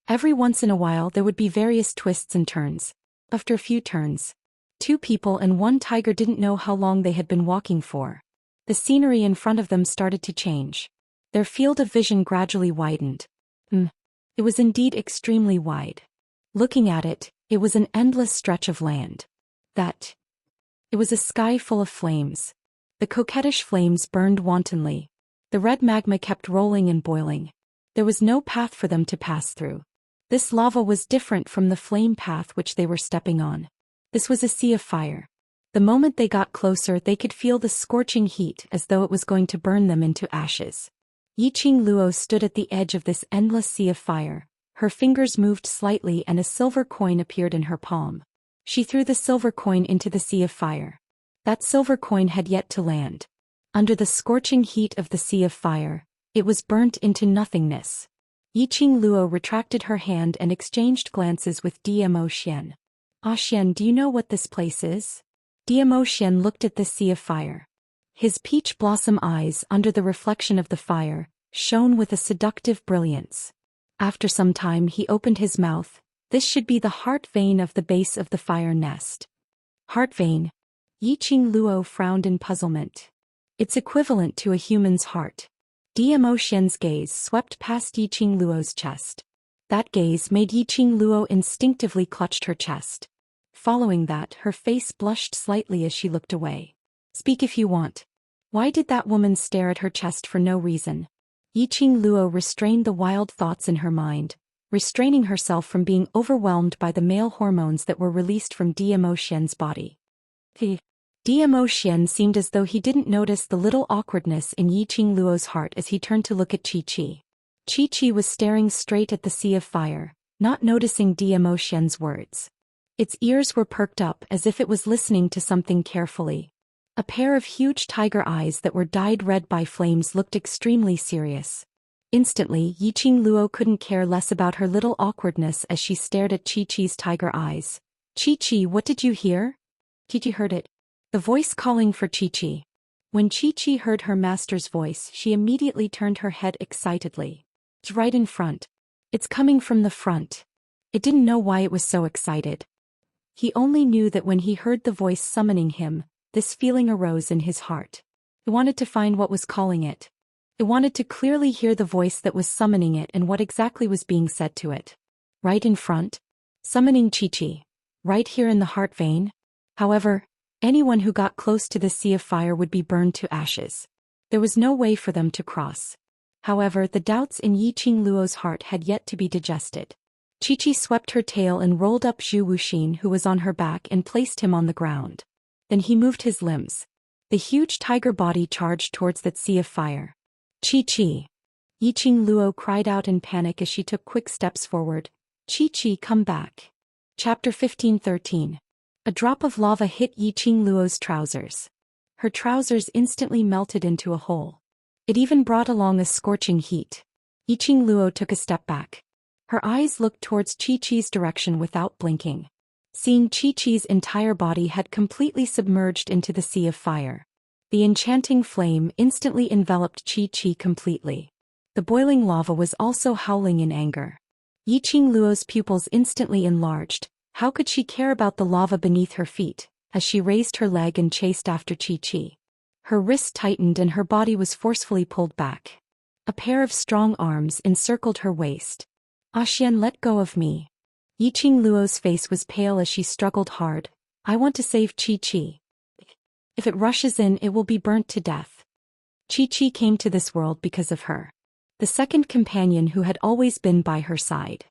Every once in a while there would be various twists and turns. After a few turns, 2 people and 1 tiger didn't know how long they had been walking for. The scenery in front of them started to change. Their field of vision gradually widened. It was indeed extremely wide. Looking at it, it was an endless stretch of land. It was a sky full of flames. The coquettish flames burned wantonly. The red magma kept rolling and boiling. There was no path for them to pass through. This lava was different from the flame path which they were stepping on. This was a sea of fire. The moment they got closer, they could feel the scorching heat as though it was going to burn them into ashes. Yiqing Luo stood at the edge of this endless sea of fire. Her fingers moved slightly and a silver coin appeared in her palm. She threw the silver coin into the sea of fire. That silver coin had yet to land. Under the scorching heat of the sea of fire, it was burnt into nothingness. Yiqing Luo retracted her hand and exchanged glances with Diamo Xian. Xian, do you know what this place is? Diamo Xian looked at the sea of fire. His peach blossom eyes, under the reflection of the fire, shone with a seductive brilliance. After some time he opened his mouth. This should be the heart vein of the base of the fire nest. Heart vein? Yiqing Luo frowned in puzzlement. It's equivalent to a human's heart. Diamo Xian's gaze swept past Yiqing Luo's chest. That gaze made Yiqing Luo instinctively clutched her chest. Following that, her face blushed slightly as she looked away. Speak if you want. Why did that woman stare at her chest for no reason? Yiqing Luo restrained the wild thoughts in her mind, restraining herself from being overwhelmed by the male hormones that were released from Diamo Xian's body. Diamo Xian seemed as though he didn't notice the little awkwardness in Yiqing Luo's heart as he turned to look at Qiqi. Qiqi was staring straight at the sea of fire, not noticing Diamo Xian's words. Its ears were perked up as if it was listening to something carefully. A pair of huge tiger eyes that were dyed red by flames looked extremely serious. Instantly, Yiqing Luo couldn't care less about her little awkwardness as she stared at Qiqi's tiger eyes. Qiqi, what did you hear? Qiqi heard it. The voice calling for Qiqi. When Qiqi heard her master's voice, she immediately turned her head excitedly. It's right in front. It's coming from the front. It didn't know why it was so excited. He only knew that when he heard the voice summoning him, this feeling arose in his heart. He wanted to find what was calling it. It wanted to clearly hear the voice that was summoning it and what exactly was being said to it. Right in front? Summoning Qiqi. Right here in the heart vein? However, anyone who got close to the sea of fire would be burned to ashes. There was no way for them to cross. However, the doubts in Yiqing Luo's heart had yet to be digested. Chi-Chi swept her tail and rolled up Zhou Xian, who was on her back, and placed him on the ground. Then he moved his limbs. The huge tiger body charged towards that sea of fire. Chi-Chi! Yiqing Luo cried out in panic as she took quick steps forward. Chi-Chi, come back. Chapter 15:13. A drop of lava hit Yiqing Luo's trousers. Her trousers instantly melted into a hole. It even brought along a scorching heat. Yiqing Luo took a step back. Her eyes looked towards Chi-Chi's direction without blinking. Seeing Chi-Chi's entire body had completely submerged into the sea of fire. The enchanting flame instantly enveloped Chi-Chi completely. The boiling lava was also howling in anger. Yiqing Luo's pupils instantly enlarged. How could she care about the lava beneath her feet, as she raised her leg and chased after Chi-Chi? Her wrist tightened and her body was forcefully pulled back. A pair of strong arms encircled her waist. Xian, let go of me. Yiqing Luo's face was pale as she struggled hard. I want to save Chi-Chi. If it rushes in, it will be burnt to death. Chi-Chi came to this world because of her. The second companion who had always been by her side.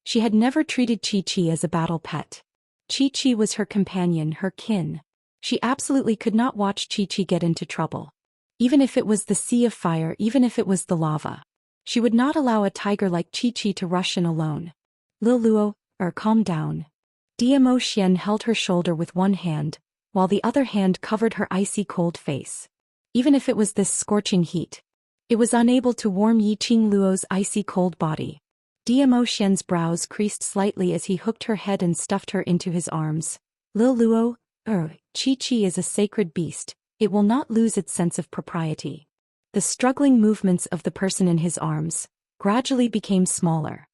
She had never treated Chi-Chi as a battle pet. Chi-Chi was her companion, her kin. She absolutely could not watch Chi-Chi get into trouble. Even if it was the sea of fire, even if it was the lava. She would not allow a tiger like Chi-Chi to rush in alone. Lil Luo, calm down. Zhou Xian held her shoulder with one hand, while the other hand covered her icy cold face. Even if it was this scorching heat, it was unable to warm Yiqing Luo's icy cold body. Zhou Xian's brows creased slightly as he hooked her head and stuffed her into his arms. Lil Luo, Chi-Chi is a sacred beast, it will not lose its sense of propriety. The struggling movements of the person in his arms gradually became smaller.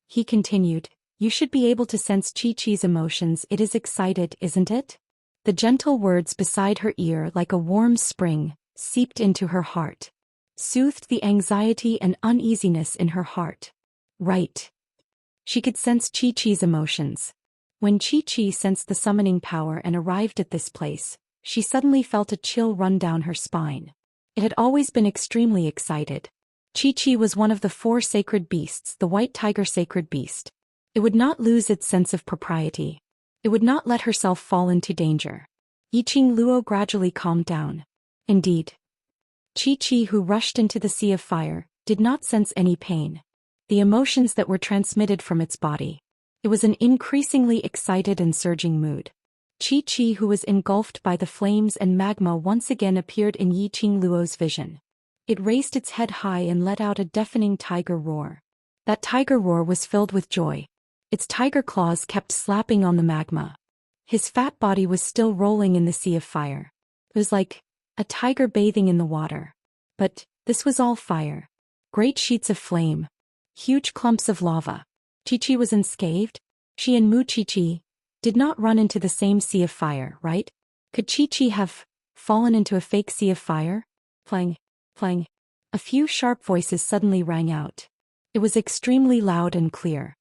He continued, you should be able to sense Chi-Chi's emotions, it is excited, isn't it? The gentle words beside her ear like a warm spring seeped into her heart. Soothed the anxiety and uneasiness in her heart. Right. She could sense Chi-Chi's emotions. When Chi-Chi sensed the summoning power and arrived at this place, she suddenly felt a chill run down her spine. It had always been extremely excited. Chi-Chi was one of the 4 sacred beasts, the white tiger sacred beast. It would not lose its sense of propriety. It would not let herself fall into danger. Yiqing Luo gradually calmed down. Indeed. Chi-Chi, who rushed into the sea of fire, did not sense any pain. The emotions that were transmitted from its body. It was an increasingly excited and surging mood. Chi-Chi, who was engulfed by the flames and magma, once again appeared in Yiqing Luo's vision. It raised its head high and let out a deafening tiger roar. That tiger roar was filled with joy. Its tiger claws kept slapping on the magma. His fat body was still rolling in the sea of fire. It was like a tiger bathing in the water. But this was all fire. Great sheets of flame. Huge clumps of lava. Chi-Chi was unscathed? She and Mu Chi-Chi did not run into the same sea of fire, right? Could Chi-Chi have fallen into a fake sea of fire? Plang. A few sharp voices suddenly rang out. It was extremely loud and clear.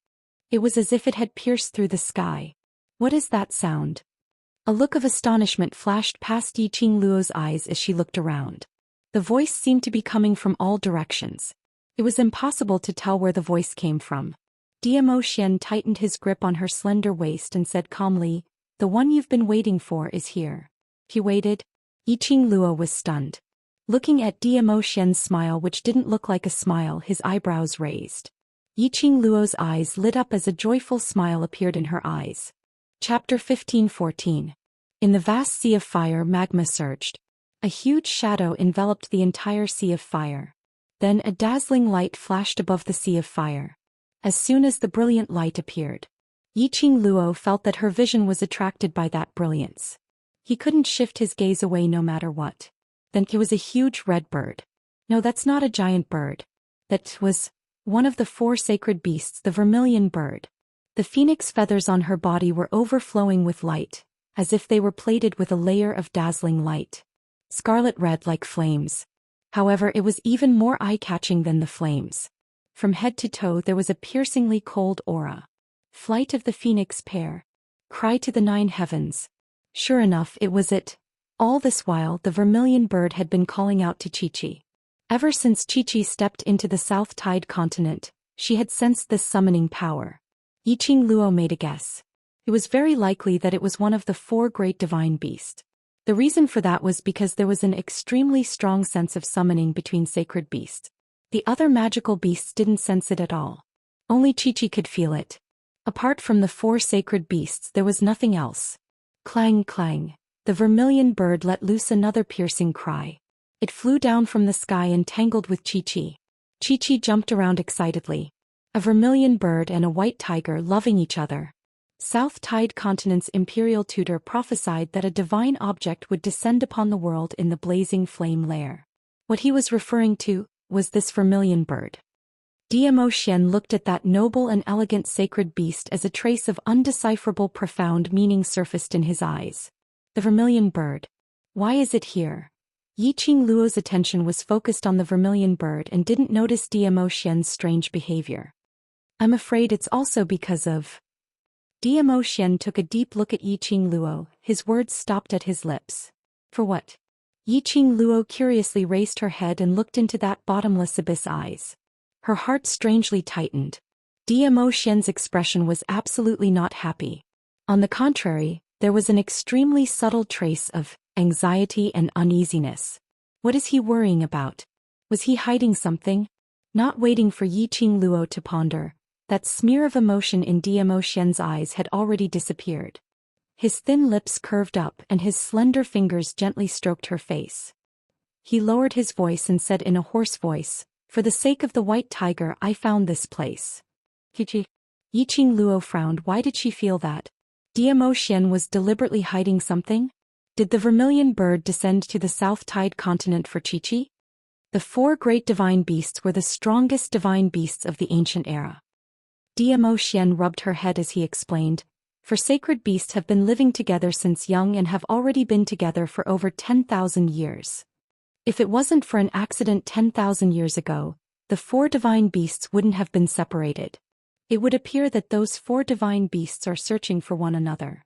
It was as if it had pierced through the sky. What is that sound? A look of astonishment flashed past Yiqing Luo's eyes as she looked around. The voice seemed to be coming from all directions. It was impossible to tell where the voice came from. Zhou Xian tightened his grip on her slender waist and said calmly, the one you've been waiting for is here. He waited. Yiqing Luo was stunned. Looking at Zhou Xian's smile, which didn't look like a smile, his eyebrows raised. Yiqing Luo's eyes lit up as a joyful smile appeared in her eyes. Chapter 15:14. In the vast sea of fire, magma surged. A huge shadow enveloped the entire sea of fire. Then a dazzling light flashed above the sea of fire. As soon as the brilliant light appeared, Yiqing Luo felt that her vision was attracted by that brilliance. He couldn't shift his gaze away no matter what. Then it was a huge red bird. No, that's not a giant bird. That was one of the 4 sacred beasts, the vermilion bird. The phoenix feathers on her body were overflowing with light, as if they were plated with a layer of dazzling light. Scarlet red like flames. However, it was even more eye-catching than the flames. From head to toe there was a piercingly cold aura. Flight of the phoenix pair. Cry to the 9 heavens. Sure enough, it was it. All this while the vermilion bird had been calling out to Chi-Chi. Ever since Chi-Chi stepped into the South Tide continent, she had sensed this summoning power. Yiqing Luo made a guess. It was very likely that it was one of the 4 great divine beasts. The reason for that was because there was an extremely strong sense of summoning between sacred beasts. The other magical beasts didn't sense it at all. Only Chi-Chi could feel it. Apart from the 4 sacred beasts, there was nothing else. Clang clang. The vermilion bird let loose another piercing cry. It flew down from the sky and tangled with Chi-Chi. Chi-Chi jumped around excitedly. A vermilion bird and a white tiger loving each other. South Tide Continent's imperial tutor prophesied that a divine object would descend upon the world in the blazing flame lair. What he was referring to was this vermilion bird. Zhou Xian looked at that noble and elegant sacred beast as a trace of undecipherable profound meaning surfaced in his eyes. The vermilion bird. Why is it here? Yiqing Luo's attention was focused on the vermilion bird and didn't notice Zhou Xian's strange behavior. I'm afraid it's also because of... Zhou Xian took a deep look at Yiqing Luo, his words stopped at his lips. For what? Yiqing Luo curiously raised her head and looked into that bottomless abyss eyes. Her heart strangely tightened. Zhou Xian's expression was absolutely not happy. On the contrary, there was an extremely subtle trace of anxiety and uneasiness. What is he worrying about? Was he hiding something? Not waiting for Yiqing Luo to ponder, that smear of emotion in Zhou Xian's eyes had already disappeared. His thin lips curved up and his slender fingers gently stroked her face. He lowered his voice and said in a hoarse voice, "For the sake of the white tiger, I found this place." Yiqing Luo frowned. Why did she feel that? Zhou Xian was deliberately hiding something? Did the vermilion bird descend to the South Tide continent for Chi-Chi? The 4 great divine beasts were the strongest divine beasts of the ancient era. Zhou Xian rubbed her head as he explained, "For sacred beasts have been living together since young and have already been together for over 10,000 years. If it wasn't for an accident 10,000 years ago, the 4 divine beasts wouldn't have been separated. It would appear that those 4 divine beasts are searching for one another."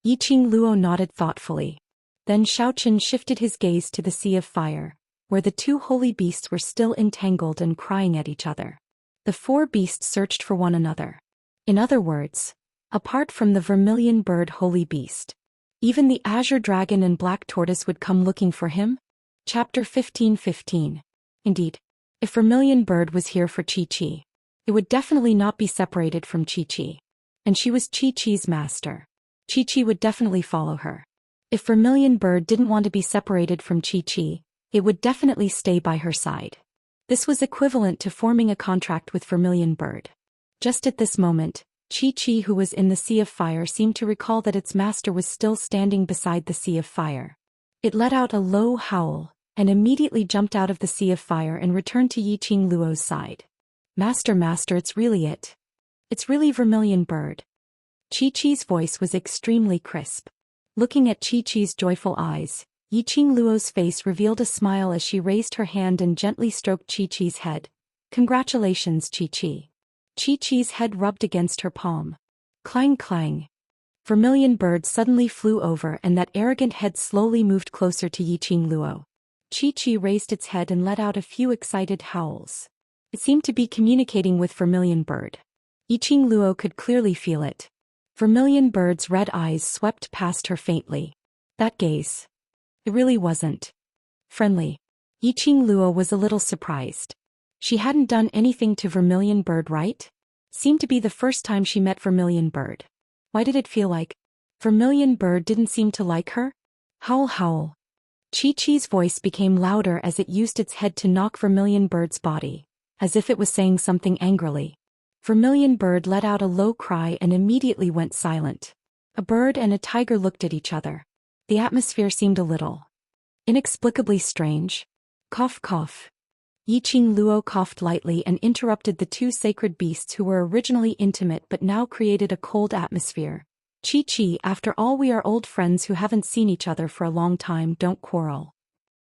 Yiqing Luo nodded thoughtfully. Then Xiaoqin shifted his gaze to the Sea of Fire, where the 2 holy beasts were still entangled and crying at each other. The 4 beasts searched for one another. In other words, apart from the vermilion bird holy beast, even the azure dragon and black tortoise would come looking for him? Chapter 15:15. Indeed, if vermilion bird was here for Chi-Chi, it would definitely not be separated from Chi-Chi. And she was Chi-Chi's master. Chi-Chi would definitely follow her. If vermilion bird didn't want to be separated from Chi-Chi, it would definitely stay by her side. This was equivalent to forming a contract with vermilion bird. Just at this moment, Chi-Chi, who was in the Sea of Fire, seemed to recall that its master was still standing beside the Sea of Fire. It let out a low howl, and immediately jumped out of the Sea of Fire and returned to Yiqing Luo's side. Master, it's really it. It's really vermilion bird." Chi-Chi's voice was extremely crisp. Looking at Chi-Chi's joyful eyes, Yiqing Luo's face revealed a smile as she raised her hand and gently stroked Chi-Chi's head. "Congratulations, Chi-Chi." Chi-Chi's head rubbed against her palm. Clang clang. Vermilion bird suddenly flew over and that arrogant head slowly moved closer to Yiqing Luo. Chi-Chi raised its head and let out a few excited howls. It seemed to be communicating with vermilion bird. Yiqing Luo could clearly feel it. Vermilion bird's red eyes swept past her faintly. That gaze. It really wasn't friendly. Yiqing Luo was a little surprised. She hadn't done anything to vermilion bird, right? Seemed to be the first time she met vermilion bird. Why did it feel like vermilion bird didn't seem to like her? Howl howl. Chi-Chi's voice became louder as it used its head to knock vermilion bird's body, as if it was saying something angrily. Vermilion bird let out a low cry and immediately went silent. A bird and a tiger looked at each other. The atmosphere seemed a little inexplicably strange. Cough cough. Yiqing Luo coughed lightly and interrupted the 2 sacred beasts who were originally intimate but now created a cold atmosphere. Chi-Chi, after all, we are old friends who haven't seen each other for a long time. Don't quarrel.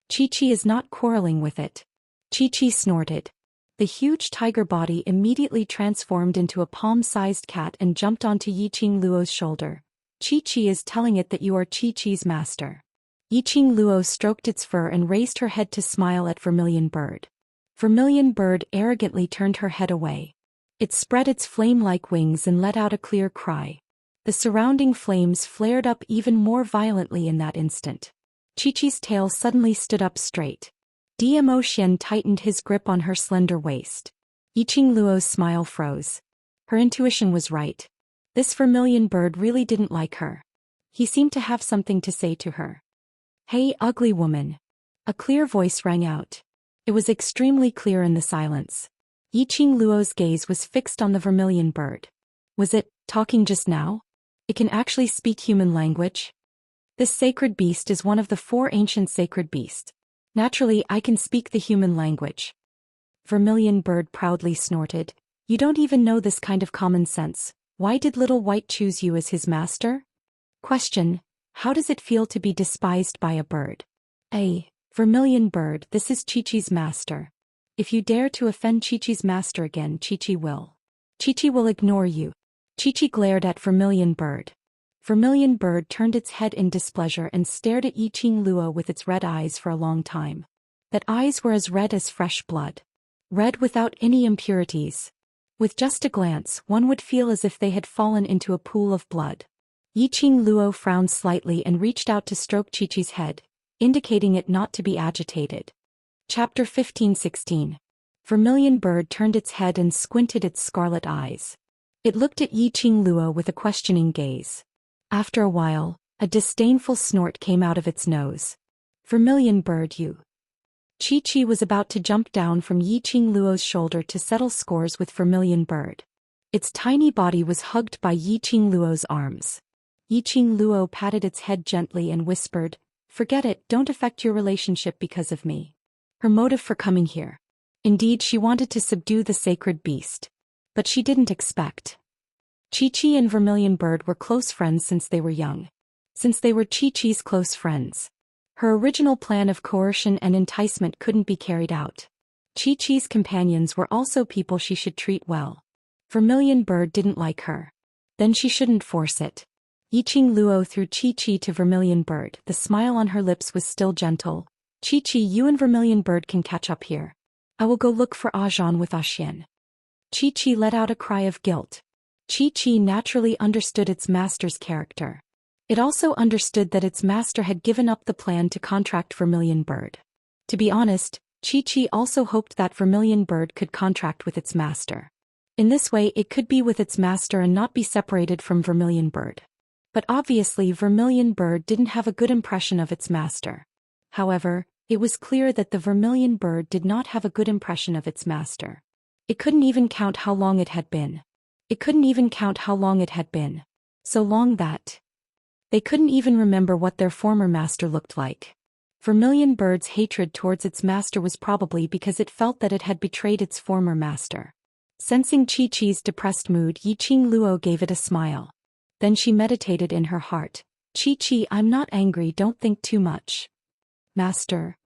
Chi-Chi is not quarreling with it. Chi-Chi snorted. The huge tiger body immediately transformed into a palm-sized cat and jumped onto Yiqing Luo's shoulder. Chi-Chi is telling it that you are Chi-Chi's master. Yiqing Luo stroked its fur and raised her head to smile at vermilion bird. Vermilion Bird arrogantly turned her head away. It spread its flame-like wings and let out a clear cry. The surrounding flames flared up even more violently in that instant. Chi-Chi's tail suddenly stood up straight. Zhou Xian tightened his grip on her slender waist. Yiqing Luo's smile froze. Her intuition was right. This Vermilion Bird really didn't like her. He seemed to have something to say to her. "Hey, ugly woman." A clear voice rang out. It was extremely clear in the silence. Yiqing Luo's gaze was fixed on the Vermilion Bird. Was it talking just now? It can actually speak human language? This sacred beast is one of the 4 ancient sacred beasts. Naturally, I can speak the human language. Vermilion Bird proudly snorted. You don't even know this kind of common sense. Why did Little White choose you as his master? Question. How does it feel to be despised by a bird? A. Vermilion Bird, this is Chi-Chi's master. If you dare to offend Chi-Chi's master again, Chi-Chi will. Chi-Chi will ignore you. Chi-Chi glared at Vermilion Bird. Vermilion Bird turned its head in displeasure and stared at Yiqing Luo with its red eyes for a long time. That eyes were as red as fresh blood. Red without any impurities. With just a glance, one would feel as if they had fallen into a pool of blood. Yiqing Luo frowned slightly and reached out to stroke Chi-Chi's head, indicating it not to be agitated. Chapter 15-16. Vermilion Bird turned its head and squinted its scarlet eyes. It looked at Yiqing Luo with a questioning gaze. After a while, a disdainful snort came out of its nose. Vermilion Bird, you. Chi-Chi was about to jump down from Yiqing Luo's shoulder to settle scores with Vermilion Bird. Its tiny body was hugged by Yiqing Luo's arms. Yiqing Luo patted its head gently and whispered, "Forget it, don't affect your relationship because of me." Her motive for coming here. Indeed, she wanted to subdue the sacred beast. But she didn't expect. Chi-Chi and Vermilion Bird were close friends since they were young. Since they were Chi-Chi's close friends. Her original plan of coercion and enticement couldn't be carried out. Chi-Chi's companions were also people she should treat well. Vermilion Bird didn't like her. Then she shouldn't force it. Yiqing Luo threw Chi-Chi to Vermilion Bird. The smile on her lips was still gentle. Chi-Chi, you and Vermilion Bird can catch up here. I will go look for Zhou with Xian. Chi-Chi let out a cry of guilt. Chi-Chi naturally understood its master's character. It also understood that its master had given up the plan to contract Vermilion Bird. To be honest, Chi-Chi also hoped that Vermilion Bird could contract with its master. In this way it could be with its master and not be separated from Vermilion Bird. But obviously Vermilion Bird didn't have a good impression of its master. However, it was clear that the Vermilion Bird did not have a good impression of its master. It couldn't even count how long it had been. So long that they couldn't even remember what their former master looked like. Vermilion Bird's hatred towards its master was probably because it felt that it had betrayed its former master. Sensing Chi-Chi's depressed mood, Yiqing Luo gave it a smile. Then she meditated in her heart. Chi-Chi, I'm not angry, don't think too much. Master.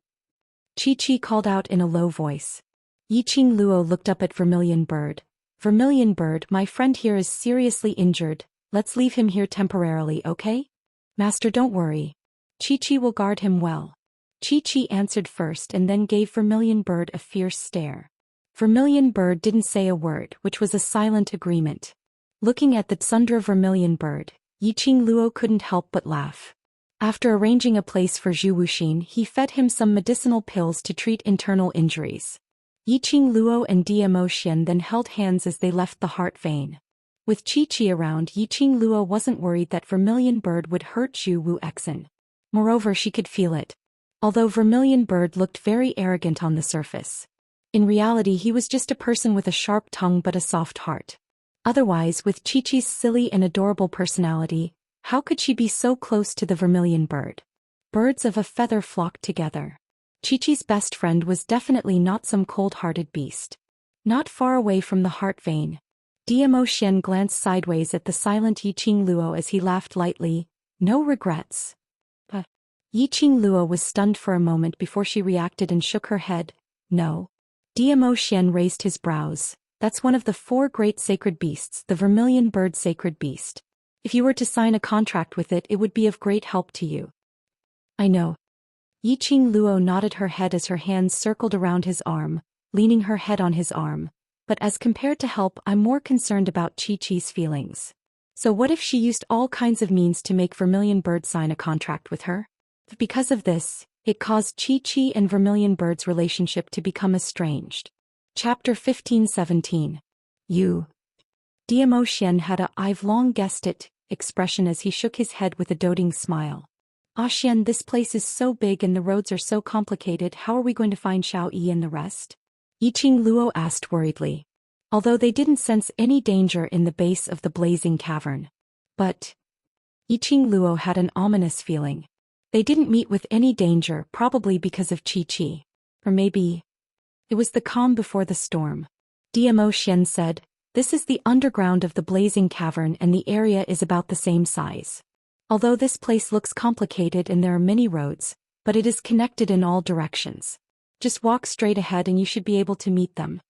Chi-Chi called out in a low voice. Yiqing Luo looked up at Vermilion Bird. Vermilion Bird, my friend here is seriously injured. Let's leave him here temporarily, okay? Master, don't worry. Chi-Chi will guard him well. Chi-Chi answered first and then gave Vermilion Bird a fierce stare. Vermilion Bird didn't say a word, which was a silent agreement. Looking at the tsundere Vermilion Bird, Yiqing Luo couldn't help but laugh. After arranging a place for Zhou Xian, he fed him some medicinal pills to treat internal injuries. Yiqing Luo and Zhou Xian then held hands as they left the heart vein. With Chi-Chi around, Yiqing Luo wasn't worried that Vermilion Bird would hurt Zhou Xian. Moreover, she could feel it. Although Vermilion Bird looked very arrogant on the surface. In reality, he was just a person with a sharp tongue but a soft heart. Otherwise, with Chi-Chi's silly and adorable personality, how could she be so close to the Vermilion Bird? Birds of a feather flocked together. Chi-Chi's best friend was definitely not some cold-hearted beast. Not far away from the heart vein, Zhou Xian glanced sideways at the silent Yiqing Luo as he laughed lightly. No regrets. But Yiqing Luo was stunned for a moment before she reacted and shook her head. No. Zhou Xian raised his brows. That's one of the 4 great sacred beasts, the Vermilion Bird sacred beast. If you were to sign a contract with it, it would be of great help to you. I know. Yiqing Luo nodded her head as her hands circled around his arm. leaning her head on his arm. But as compared to help, I'm more concerned about Chi-Chi's feelings. So what if she used all kinds of means to make Vermilion Bird sign a contract with her? Because of this, it caused Chi-Chi and Vermilion Bird's relationship to become estranged. Chapter 15-17. Zhou Xian had a "I've long guessed it" expression as he shook his head with a doting smile. Xian, this place is so big and the roads are so complicated, how are we going to find Xiao Yi and the rest? Yiqing Luo asked worriedly. Although they didn't sense any danger in the base of the blazing cavern. But Yiqing Luo had an ominous feeling. They didn't meet with any danger, probably because of Chi-Chi. Or maybe it was the calm before the storm. Zhou Xian said, "This is the underground of the blazing cavern and the area is about the same size. Although this place looks complicated and there are many roads, but it is connected in all directions. Just walk straight ahead and you should be able to meet them."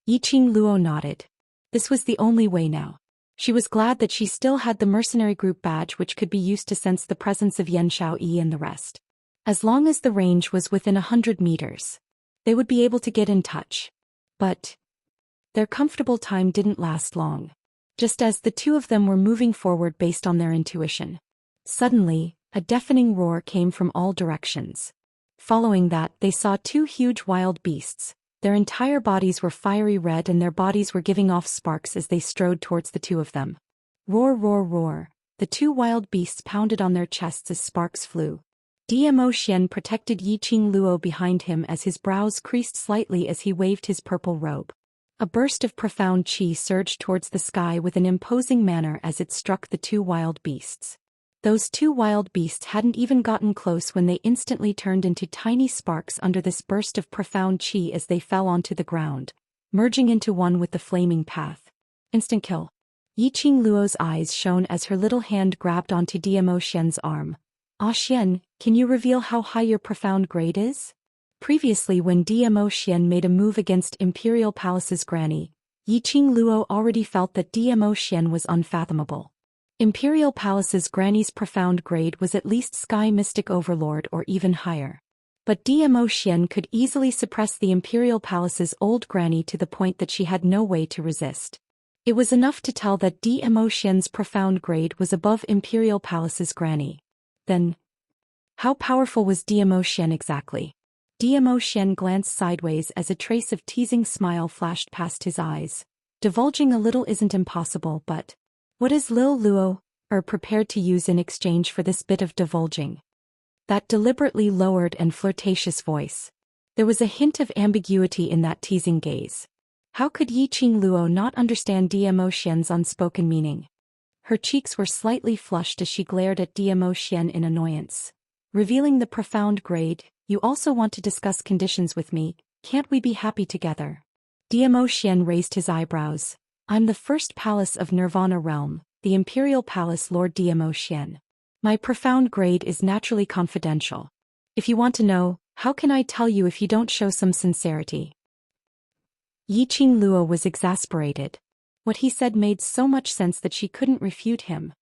Yiqing Luo nodded. This was the only way now. She was glad that she still had the mercenary group badge, which could be used to sense the presence of Xiao Yi and the rest. As long as the range was within 100 meters, they would be able to get in touch. But their comfortable time didn't last long. Just as the two of them were moving forward based on their intuition, suddenly, a deafening roar came from all directions. Following that, they saw two huge wild beasts. Their entire bodies were fiery red and their bodies were giving off sparks as they strode towards the two of them. Roar, roar, roar. The two wild beasts pounded on their chests as sparks flew. Zhou Xian protected Yiqing Luo behind him as his brows creased slightly as he waved his purple robe. A burst of profound qi surged towards the sky with an imposing manner as it struck the two wild beasts. Those two wild beasts hadn't even gotten close when they instantly turned into tiny sparks under this burst of profound qi as they fell onto the ground, merging into one with the flaming path. Instant kill. Yiqing Luo's eyes shone as her little hand grabbed onto Zhou Xian's arm. "Xian, can you reveal how high your profound grade is?" Previously, when Zhou Xian made a move against Imperial Palace's granny, Yiqing Luo already felt that Zhou Xian was unfathomable. Imperial Palace's granny's profound grade was at least Sky Mystic Overlord or even higher. But Zhou Xian could easily suppress the Imperial Palace's old granny to the point that she had no way to resist. It was enough to tell that Zhou Xian's profound grade was above Imperial Palace's granny. Then, how powerful was Zhou Xian exactly? Zhou Xian glanced sideways as a trace of teasing smile flashed past his eyes. Divulging a little isn't impossible, but what is Lil Luo prepared to use in exchange for this bit of divulging? That deliberately lowered and flirtatious voice. There was a hint of ambiguity in that teasing gaze. How could Yiqing Luo not understand Zhou Xian's unspoken meaning? Her cheeks were slightly flushed as she glared at Zhou Xian in annoyance. Revealing the profound grade, "You also want to discuss conditions with me, can't we be happy together?" Zhou Xian raised his eyebrows. "I'm the first palace of Nirvana realm, the Imperial Palace Lord Zhou Xian. My profound grade is naturally confidential. If you want to know, how can I tell you if you don't show some sincerity?" Yiqing Luo was exasperated. What he said made so much sense that she couldn't refute him.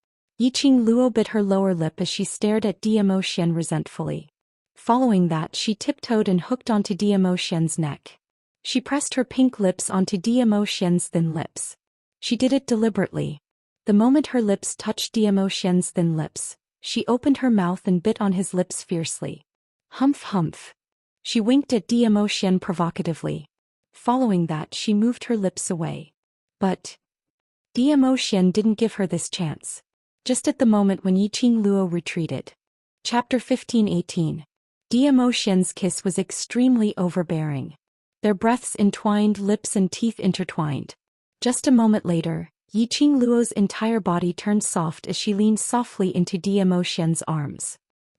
Yiqing Luo bit her lower lip as she stared at Zhou Xian resentfully. Following that, she tiptoed and hooked onto Zhou Xian's neck. She pressed her pink lips onto Zhou Xian's thin lips. She did it deliberately. The moment her lips touched Zhou Xian's thin lips, she opened her mouth and bit on his lips fiercely. Humph humph. She winked at Zhou Xian provocatively. Following that, she moved her lips away. But Zhou Xian didn't give her this chance. Just at the moment when Yiqing Luo retreated. Chapter 15-18. Zhou Xian's kiss was extremely overbearing. Their breaths entwined, lips and teeth intertwined. Just a moment later, Yiqing Luo's entire body turned soft as she leaned softly into Zhou Xian's arms.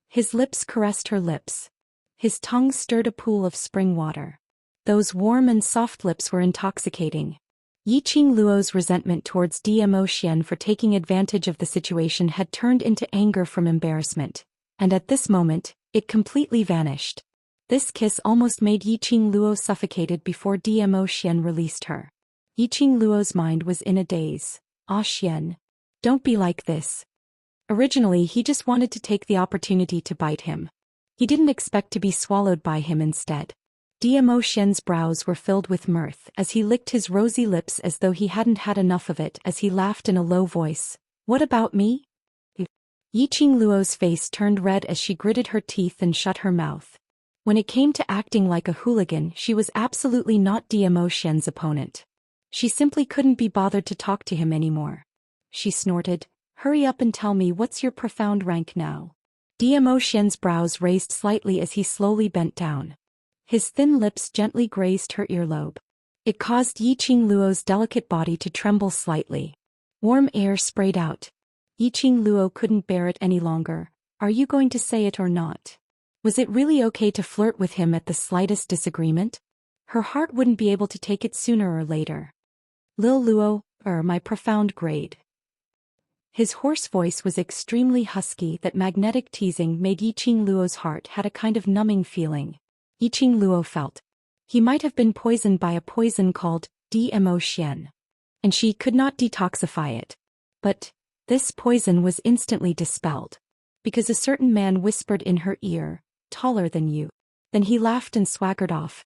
His lips caressed her lips. His tongue stirred a pool of spring water. Those warm and soft lips were intoxicating. Yiqing Luo's resentment towards Zhou Xian for taking advantage of the situation had turned into anger from embarrassment, and at this moment, it completely vanished. This kiss almost made Yiqing Luo suffocated before Zhou Xian released her. Yiqing Luo's mind was in a daze. Xian, don't be like this. Originally, he just wanted to take the opportunity to bite him. He didn't expect to be swallowed by him instead. Zhou Diemo Xian's brows were filled with mirth as he licked his rosy lips as though he hadn't had enough of it as he laughed in a low voice. What about me? Yiqing Luo's face turned red as she gritted her teeth and shut her mouth. When it came to acting like a hooligan, she was absolutely not Diemo Xian's opponent. She simply couldn't be bothered to talk to him anymore. She snorted, "Hurry up and tell me what's your profound rank now." Diemo Xian's brows raised slightly as he slowly bent down. His thin lips gently grazed her earlobe. It caused Yiqing Luo's delicate body to tremble slightly. Warm air sprayed out. Yiqing Luo couldn't bear it any longer. Are you going to say it or not? Was it really okay to flirt with him at the slightest disagreement? Her heart wouldn't be able to take it sooner or later. Lil Luo, my profound grade. His hoarse voice was extremely husky that magnetic teasing made Yiqing Luo's heart had a kind of numbing feeling. Yiqing Luo felt. He might have been poisoned by a poison called Diemo Xian. And she could not detoxify it. But this poison was instantly dispelled. Because a certain man whispered in her ear, "Taller than you." Then he laughed and swaggered off.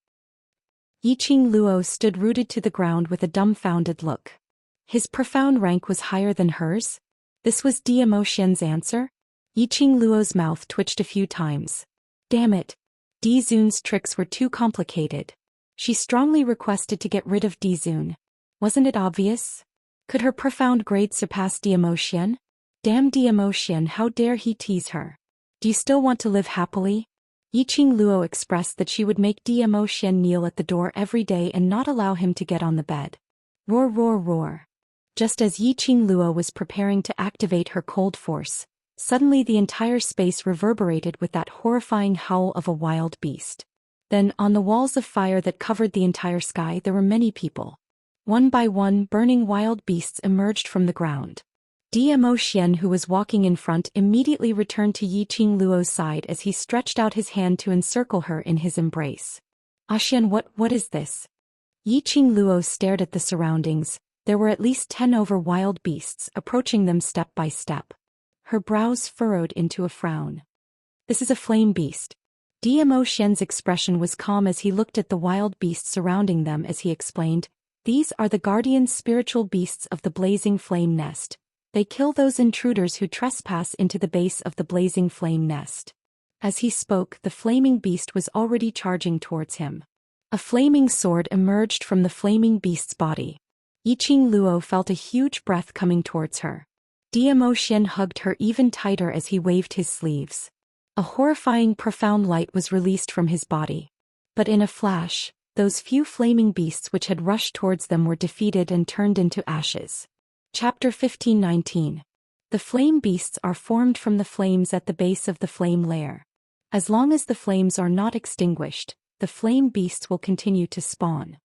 Yiqing Luo stood rooted to the ground with a dumbfounded look. His profound rank was higher than hers? This was Diemo Xian's answer? Yiqing Luo's mouth twitched a few times. Damn it. Dizun's tricks were too complicated. She strongly requested to get rid of Dizun. Wasn't it obvious? Could her profound grade surpass Diemo Xian? Damn Diemo Xian, how dare he tease her? Do you still want to live happily? Yiqing Luo expressed that she would make Diemo Xian kneel at the door every day and not allow him to get on the bed. Roar, roar, roar. Just as Yiqing Luo was preparing to activate her cold force, suddenly the entire space reverberated with that horrifying howl of a wild beast. Then, on the walls of fire that covered the entire sky, there were many people. One by one, burning wild beasts emerged from the ground. Diemo Xian, who was walking in front, immediately returned to Yiqing Luo's side as he stretched out his hand to encircle her in his embrace. Xian, what is this? Yiqing Luo stared at the surroundings. There were at least 10 over wild beasts approaching them step by step. Her brows furrowed into a frown. This is a flame beast. Diemo Xian's expression was calm as he looked at the wild beasts surrounding them as he explained, "These are the guardian spiritual beasts of the blazing flame nest. They kill those intruders who trespass into the base of the blazing flame nest." As he spoke, the flaming beast was already charging towards him. A flaming sword emerged from the flaming beast's body. Yiqing Luo felt a huge breath coming towards her. Diemo Xian hugged her even tighter as he waved his sleeves. A horrifying profound light was released from his body. But in a flash, those few flaming beasts which had rushed towards them were defeated and turned into ashes. Chapter 15:19. The flame beasts are formed from the flames at the base of the flame layer. As long as the flames are not extinguished, the flame beasts will continue to spawn.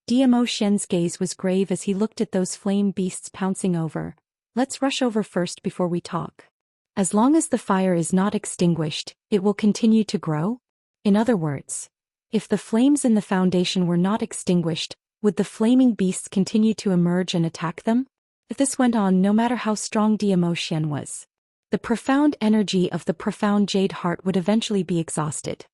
Diemo Xian's gaze was grave as he looked at those flame beasts pouncing over. Let's rush over first before we talk. As long as the fire is not extinguished, it will continue to grow? In other words, if the flames in the foundation were not extinguished, would the flaming beasts continue to emerge and attack them? If this went on, no matter how strong Diemo Xian was, the profound energy of the profound jade heart would eventually be exhausted.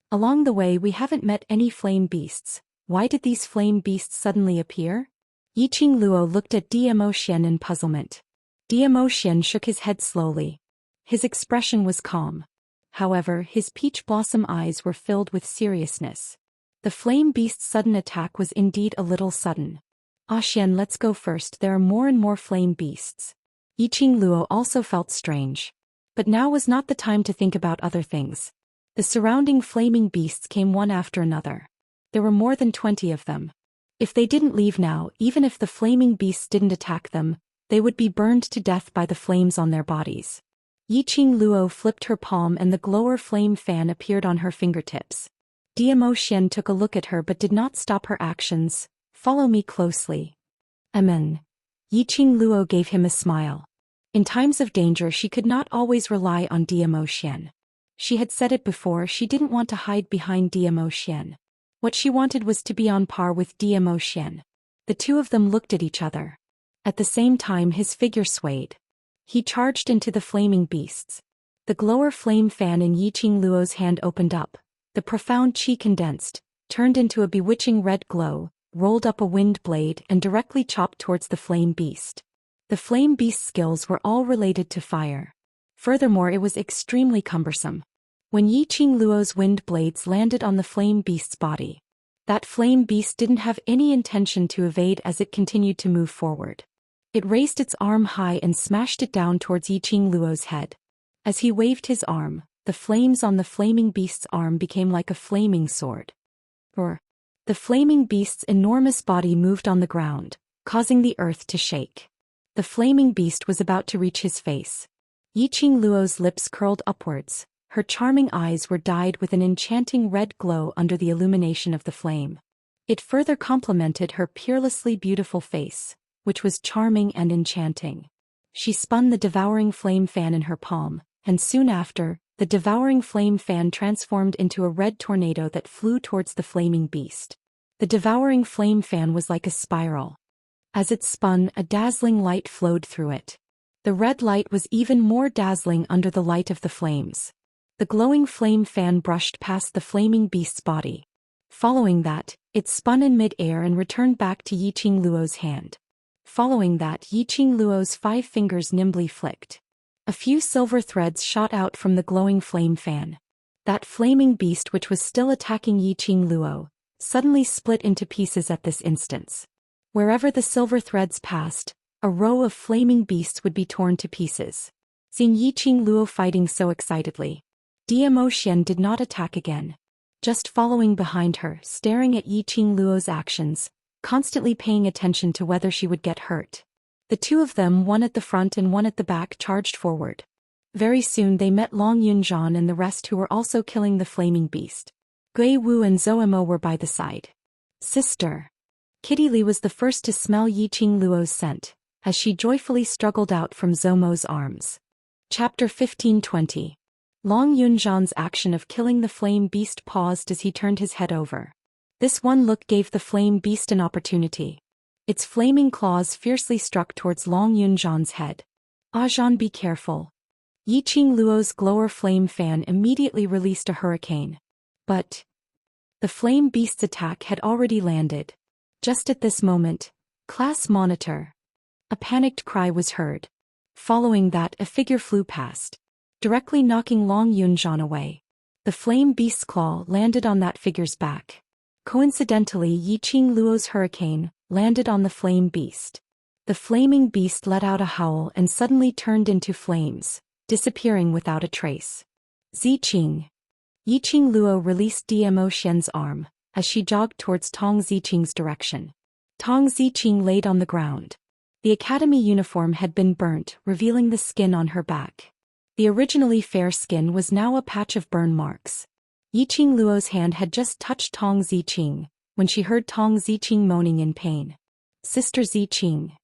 Along the way, we haven't met any flame beasts. Why did these flame beasts suddenly appear? Yiqing Luo looked at Diemo Xian in puzzlement. Diemo Xian shook his head slowly. His expression was calm. However, his peach blossom eyes were filled with seriousness. The flame beast's sudden attack was indeed a little sudden. Xian, let's go first, there are more and more flame beasts. Yiqing Luo also felt strange. But now was not the time to think about other things. The surrounding flaming beasts came one after another. There were more than 20 of them. If they didn't leave now, even if the flaming beasts didn't attack them, they would be burned to death by the flames on their bodies. Yiqing Luo flipped her palm and the glower flame fan appeared on her fingertips. Diemo Xian took a look at her but did not stop her actions. Follow me closely. Amen. Yiqing Luo gave him a smile. In times of danger she could not always rely on Diemo Xian. She had said it before, she didn't want to hide behind Diemo Xian. What she wanted was to be on par with Diemo Xian. The two of them looked at each other. At the same time his figure swayed. He charged into the flaming beasts. The glower flame fan in Yiqing Luo's hand opened up. The profound qi condensed. turned into a bewitching red glow, rolled up a wind blade and directly chopped towards the flame beast. The flame beast's skills were all related to fire. Furthermore, it was extremely cumbersome. When Yiqing Luo's wind blades landed on the flame beast's body, that flame beast didn't have any intention to evade as it continued to move forward. It raised its arm high and smashed it down towards Yiqing Luo's head. As he waved his arm, the flames on the flaming beast's arm became like a flaming sword. The flaming beast's enormous body moved on the ground, causing the earth to shake. The flaming beast was about to reach his face. Yiqing Luo's lips curled upwards, her charming eyes were dyed with an enchanting red glow under the illumination of the flame. It further complemented her peerlessly beautiful face, which was charming and enchanting. She spun the devouring flame fan in her palm, and soon after, the devouring flame fan transformed into a red tornado that flew towards the flaming beast. The devouring flame fan was like a spiral. As it spun, a dazzling light flowed through it. The red light was even more dazzling under the light of the flames. The glowing flame fan brushed past the flaming beast's body. Following that, it spun in mid-air and returned back to Yiqing Luo's hand. Following that, Yiqing Luo's 5 fingers nimbly flicked. A few silver threads shot out from the glowing flame fan. That flaming beast, which was still attacking Yiqing Luo, suddenly split into pieces at this instance. Wherever the silver threads passed, a row of flaming beasts would be torn to pieces. Seeing Yiqing Luo fighting so excitedly, Zhou Xian did not attack again. Just following behind her, staring at Yiqing Luo's actions, constantly paying attention to whether she would get hurt. The two of them, one at the front and one at the back, charged forward. Very soon they met Long Yunzhan and the rest, who were also killing the flaming beast. Gui Wu and Zhou Mo were by the side. Sister. Kitty Li was the first to smell Yiqing Luo's scent, as she joyfully struggled out from Zhou Mo's arms. Chapter 15:20. Long Yunzhan's action of killing the flame beast paused as he turned his head over. This one look gave the flame beast an opportunity. Its flaming claws fiercely struck towards Long Yunzhan's head. "Zhan, be careful." Yiqing Luo's glower flame fan immediately released a hurricane. But the flame beast's attack had already landed. Just at this moment, "Class monitor." A panicked cry was heard. Following that, a figure flew past, directly knocking Long Yunzhan away. The flame beast's claw landed on that figure's back. Coincidentally, Yiqing Luo's hurricane landed on the flame beast. The flaming beast let out a howl and suddenly turned into flames, disappearing without a trace. Ziqing. Yiqing Luo released Zhou Xian's arm, as she jogged towards Tong Ziqing's direction. Tong Ziqing laid on the ground. The academy uniform had been burnt, revealing the skin on her back. The originally fair skin was now a patch of burn marks. Yiqing Luo's hand had just touched Tong Ziqing, when she heard Tong Ziqing moaning in pain. "Sister Ziqing."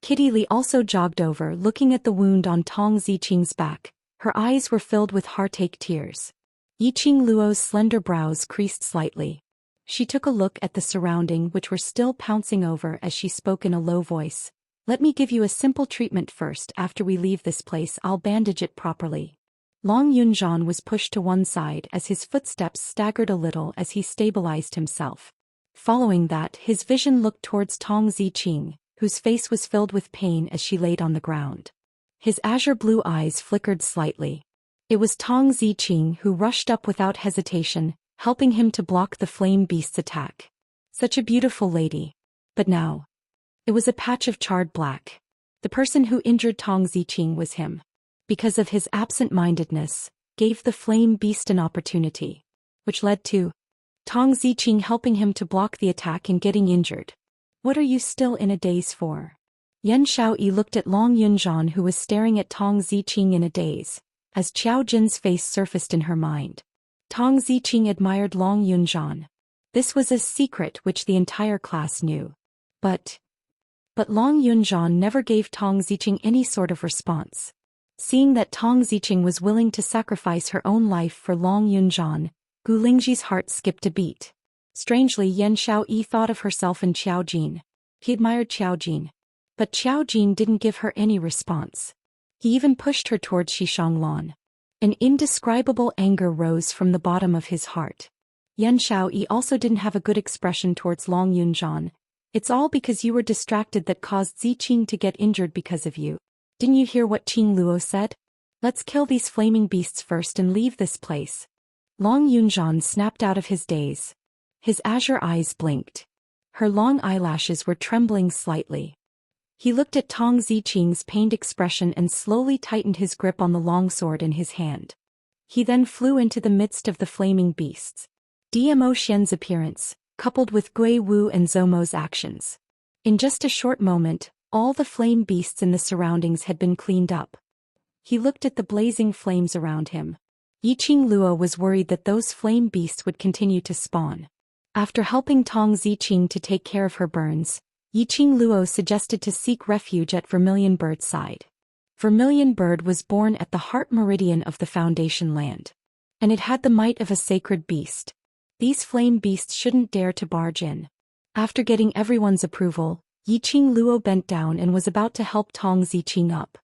Kitty Li also jogged over, looking at the wound on Tong Ziqing's back. Her eyes were filled with heartache tears. Yiqing Luo's slender brows creased slightly. She took a look at the surrounding, which were still pouncing over, as she spoke in a low voice. "Let me give you a simple treatment first. After we leave this place, I'll bandage it properly." Long Yunzhan was pushed to one side as his footsteps staggered a little as he stabilized himself. Following that, his vision looked towards Tong Ziqing, whose face was filled with pain as she laid on the ground. His azure blue eyes flickered slightly. It was Tong Ziqing who rushed up without hesitation, helping him to block the flame beast's attack. Such a beautiful lady. But now, it was a patch of charred black. The person who injured Tong Ziqing was him. Because of his absent-mindedness, gave the flame beast an opportunity, which led to Tong Ziqing helping him to block the attack and getting injured. "What are you still in a daze for?" Yan Shaoyi looked at Long Yunzhan, who was staring at Tong Ziqing in a daze, as Qiao Jin's face surfaced in her mind. Tong Ziqing admired Long Yunzhan. This was a secret which the entire class knew. But Long Yunzhan never gave Tong Ziqing any sort of response. Seeing that Tong Ziqing was willing to sacrifice her own life for Long Yunzhan, Gu Lingji's heart skipped a beat. Strangely, Yan Shaoyi thought of herself and Qiao Jin. He admired Qiao Jin. But Qiao Jin didn't give her any response. He even pushed her towards Xishanglan. An indescribable anger rose from the bottom of his heart. Yan Shaoyi also didn't have a good expression towards Long Yunzhan. It's all because you were distracted that caused Ziqing to get injured because of you. Didn't you hear what Qing Luo said? Let's kill these flaming beasts first and leave this place. Long Yunzhan snapped out of his daze. His azure eyes blinked. Her long eyelashes were trembling slightly. He looked at Tong Ziqing's pained expression and slowly tightened his grip on the longsword in his hand. He then flew into the midst of the flaming beasts. Dmo Xian's appearance, coupled with Gui Wu and Zomo's actions. In just a short moment, all the flame beasts in the surroundings had been cleaned up. He looked at the blazing flames around him. Yiqing Luo was worried that those flame beasts would continue to spawn. After helping Tong Ziqing to take care of her burns, Yiqing Luo suggested to seek refuge at Vermilion Bird's side. Vermilion Bird was born at the heart meridian of the Foundation land. And it had the might of a sacred beast. These flame beasts shouldn't dare to barge in. After getting everyone's approval, Yiqing Luo bent down and was about to help Tong Ziqing up.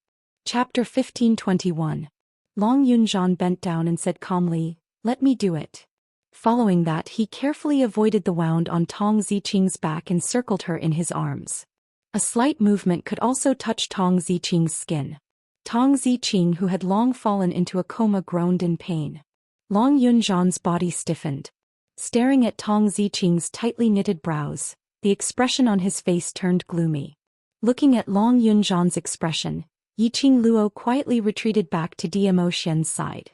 Chapter 1521. Long Yunzhan bent down and said calmly, "Let me do it." Following that, he carefully avoided the wound on Tong Ziqing's back and circled her in his arms. A slight movement could also touch Tong Ziqing's skin. Tong Ziqing, who had long fallen into a coma, groaned in pain. Long Yunzhan's body stiffened. Staring at Tong Ziqing's tightly knitted brows, the expression on his face turned gloomy. Looking at Long Yunzhan's expression, Yiqing Luo quietly retreated back to Dmo Xian's side.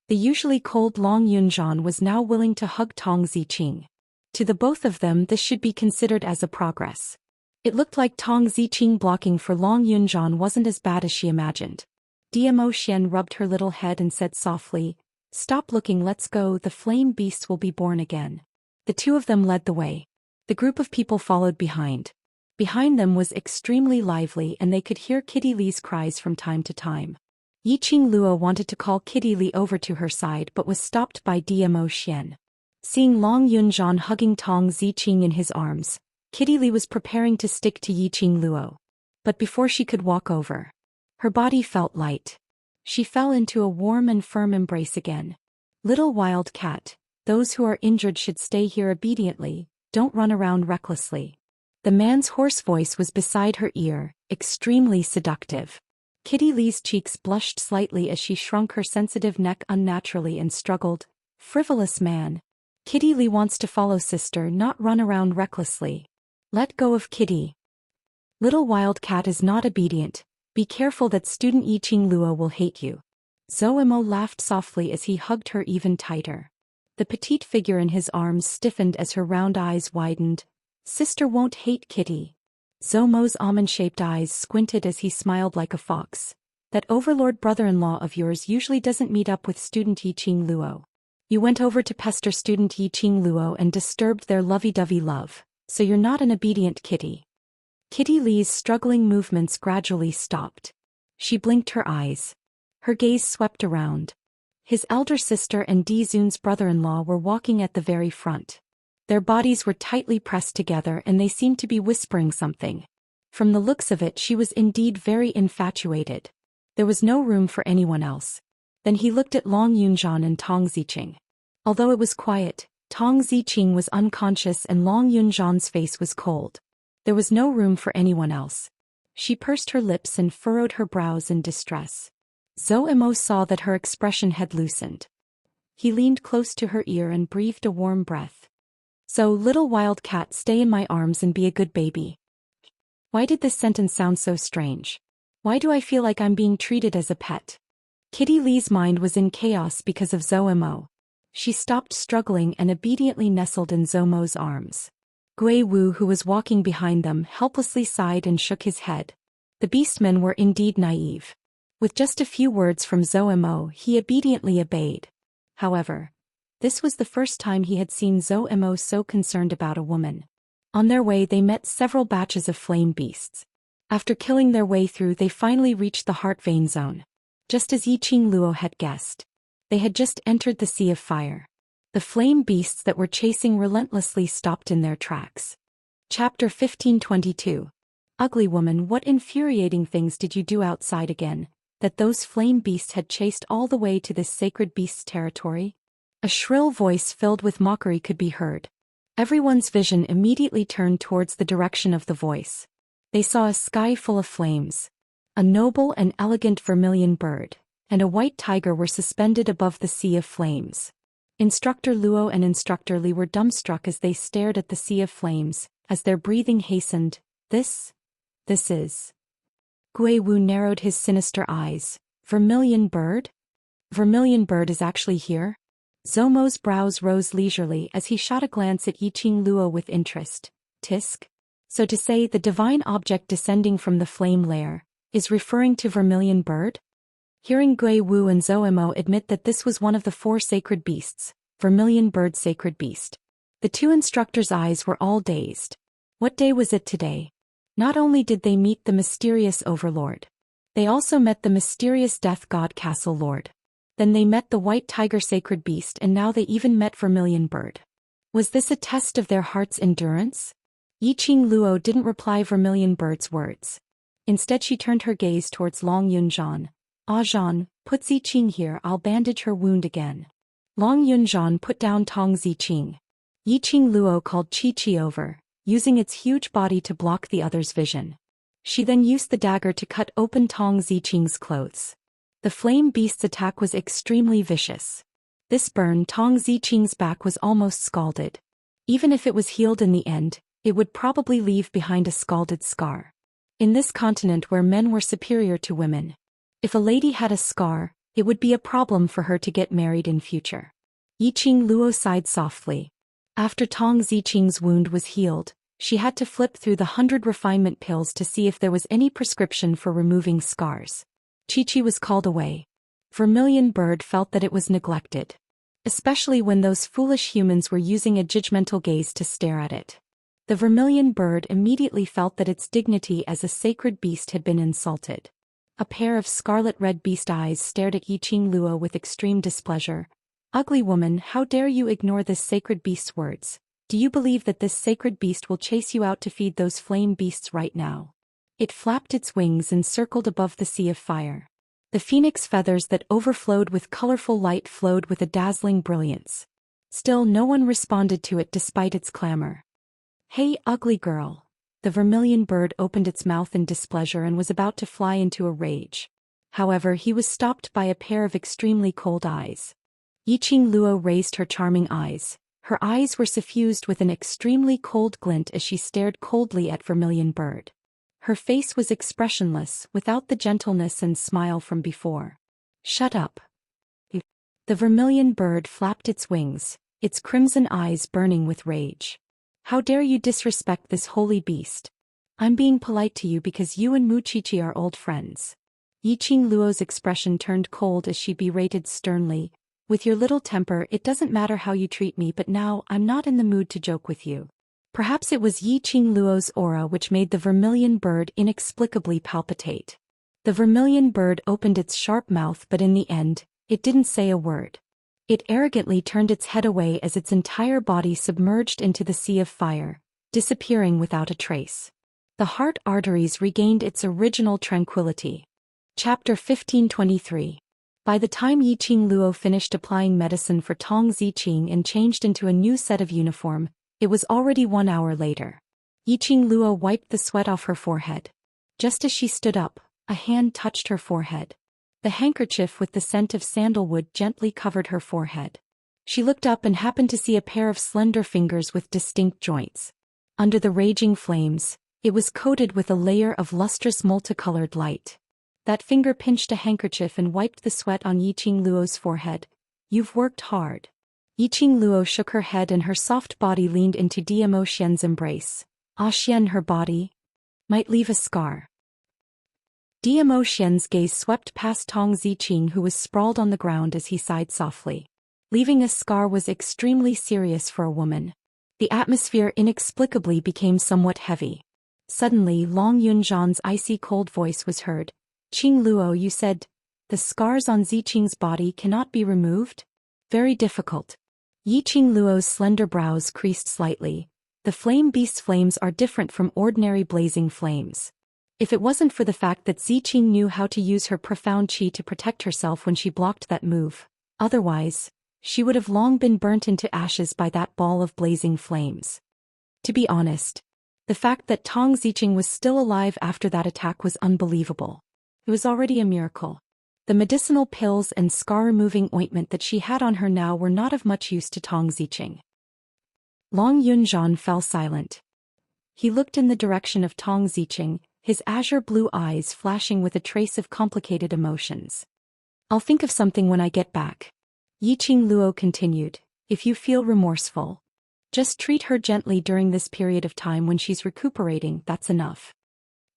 The usually cold Long Yunzhan was now willing to hug Tong Ziqing. To the both of them, this should be considered as a progress. It looked like Tong Ziqing blocking for Long Yunzhan wasn't as bad as she imagined. Dmo Xian rubbed her little head and said softly, "Stop looking, let's go, the flame beasts will be born again." The two of them led the way. The group of people followed behind. Behind them was extremely lively and they could hear Kitty Li's cries from time to time. Yiqing Luo wanted to call Kitty Li over to her side but was stopped by Dmo Xian. Seeing Long Yunzhan hugging Tong Ziqing in his arms, Kitty Li was preparing to stick to Yiqing Luo. But before she could walk over, her body felt light. She fell into a warm and firm embrace again. "Little wild cat, those who are injured should stay here obediently, don't run around recklessly." The man's hoarse voice was beside her ear, extremely seductive. Kitty Li's cheeks blushed slightly as she shrunk her sensitive neck unnaturally and struggled, "Frivolous man. Kitty Li wants to follow sister, not run around recklessly. Let go of Kitty. Little wild cat is not obedient. Be careful that student Yiqing Luo will hate you." Zhou Emo laughed softly as he hugged her even tighter. The petite figure in his arms stiffened as her round eyes widened. "Sister won't hate Kitty." Zhou Mo's almond-shaped eyes squinted as he smiled like a fox. "That overlord brother-in-law of yours usually doesn't meet up with student Yiqing Luo. You went over to pester student Yiqing Luo and disturbed their lovey-dovey love, so you're not an obedient kitty." Kitty Li's struggling movements gradually stopped. She blinked her eyes. Her gaze swept around. His elder sister and Di Zun's brother-in-law were walking at the very front. Their bodies were tightly pressed together and they seemed to be whispering something. From the looks of it, she was indeed very infatuated. There was no room for anyone else. Then he looked at Long Yunzhan and Tong Ziqing. Although it was quiet, Tong Ziqing was unconscious and Long Yunzhan's face was cold. There was no room for anyone else. She pursed her lips and furrowed her brows in distress. Zhou Emo saw that her expression had loosened. He leaned close to her ear and breathed a warm breath. "So, little wild cat, stay in my arms and be a good baby." Why did this sentence sound so strange? Why do I feel like I'm being treated as a pet? Kitty Li's mind was in chaos because of Zhou Emo. She stopped struggling and obediently nestled in Zhou Mo's arms. Gui Wu, who was walking behind them, helplessly sighed and shook his head. The beastmen were indeed naive. With just a few words from Zhou Emo, he obediently obeyed. However, this was the first time he had seen Zhou Emo so concerned about a woman. On their way they met several batches of flame beasts. After killing their way through, they finally reached the heart vein zone. Just as Yiqing Luo had guessed. They had just entered the sea of fire. The flame beasts that were chasing relentlessly stopped in their tracks. Chapter 1522. Ugly woman, what infuriating things did you do outside again, that those flame beasts had chased all the way to this sacred beast's territory? A shrill voice filled with mockery could be heard. Everyone's vision immediately turned towards the direction of the voice. They saw a sky full of flames. A noble and elegant vermilion bird and a white tiger were suspended above the sea of flames. Instructor Luo and Instructor Li were dumbstruck as they stared at the sea of flames, as their breathing hastened. This is... Gui Wu narrowed his sinister eyes. Vermilion bird? Vermilion bird is actually here? Zomo's brows rose leisurely as he shot a glance at Yiqing Luo with interest. Tisk? So to say the divine object descending from the flame lair is referring to vermilion bird? Hearing Gui Wu and Zhou admit that this was one of the 4 sacred beasts, vermilion bird sacred beast. The 2 instructors' eyes were all dazed. What day was it today? Not only did they meet the mysterious overlord, they also met the mysterious death god castle lord. Then they met the white tiger sacred beast, and now they even met vermilion bird. Was this a test of their heart's endurance? Yiqing Luo didn't reply vermilion bird's words. Instead she turned her gaze towards Long Yunzhan. Ah Zhan, put Ziqing here, I'll bandage her wound again. Long Yunzhan put down Tong Ziqing. Yiqing Luo called Chi over, using its huge body to block the other's vision. She then used the dagger to cut open Tong Ziqing's clothes. The flame beast's attack was extremely vicious. This burn Tong Ziqing's back was almost scalded. Even if it was healed in the end, it would probably leave behind a scalded scar. In this continent where men were superior to women, if a lady had a scar, it would be a problem for her to get married in future. Yiqing Luo sighed softly. After Tong Ziqing's wound was healed, she had to flip through the 100 refinement pills to see if there was any prescription for removing scars. Chi was called away. Vermilion bird felt that it was neglected, especially when those foolish humans were using a judgmental gaze to stare at it. The vermilion bird immediately felt that its dignity as a sacred beast had been insulted. A pair of scarlet-red beast eyes stared at Yiqing Luo with extreme displeasure. Ugly woman, how dare you ignore this sacred beast's words? Do you believe that this sacred beast will chase you out to feed those flame beasts right now? It flapped its wings and circled above the sea of fire. The phoenix feathers that overflowed with colorful light flowed with a dazzling brilliance. Still no one responded to it despite its clamor. Hey, ugly girl. The vermilion bird opened its mouth in displeasure and was about to fly into a rage. However, he was stopped by a pair of extremely cold eyes. Yiqing Luo raised her charming eyes. Her eyes were suffused with an extremely cold glint as she stared coldly at vermilion bird. Her face was expressionless, without the gentleness and smile from before. Shut up. The vermilion bird flapped its wings, its crimson eyes burning with rage. How dare you disrespect this holy beast? I'm being polite to you because you and Mu Chichi are old friends. Yiqing Luo's expression turned cold as she berated sternly. With your little temper, it doesn't matter how you treat me, but now I'm not in the mood to joke with you. Perhaps it was Yiqing Luo's aura which made the vermilion bird inexplicably palpitate. The vermilion bird opened its sharp mouth, but in the end, it didn't say a word. It arrogantly turned its head away as its entire body submerged into the sea of fire, disappearing without a trace. The heart arteries regained its original tranquility. Chapter 1523. By the time Yiqing Luo finished applying medicine for Tong Ziqing and changed into a new set of uniform, it was already 1 hour later. Yiqing Luo wiped the sweat off her forehead. Just as she stood up, a hand touched her forehead. The handkerchief with the scent of sandalwood gently covered her forehead. She looked up and happened to see a pair of slender fingers with distinct joints. Under the raging flames, it was coated with a layer of lustrous multicolored light. That finger pinched a handkerchief and wiped the sweat on Yiqing Luo's forehead. You've worked hard. Yiqing Luo shook her head and her soft body leaned into Dmo Xian's embrace. Ah Xian, her body might leave a scar. Dmo Xian's gaze swept past Tong Ziqing, who was sprawled on the ground as he sighed softly. Leaving a scar was extremely serious for a woman. The atmosphere inexplicably became somewhat heavy. Suddenly Long Yunzhan's icy cold voice was heard. Qing Luo, you said, the scars on Ziqing's body cannot be removed? Very difficult. Yiqing Luo's slender brows creased slightly. The flame beast's flames are different from ordinary blazing flames. If it wasn't for the fact that Ziqing knew how to use her profound qi to protect herself when she blocked that move, otherwise, she would have long been burnt into ashes by that ball of blazing flames. To be honest, the fact that Tong Ziqing was still alive after that attack was unbelievable. It was already a miracle. The medicinal pills and scar-removing ointment that she had on her now were not of much use to Tong Ziqing. Long Yunzhan fell silent. He looked in the direction of Tong Ziqing, his azure blue eyes flashing with a trace of complicated emotions. "I'll think of something when I get back," Yiqing Luo continued. "If you feel remorseful, just treat her gently during this period of time when she's recuperating, that's enough."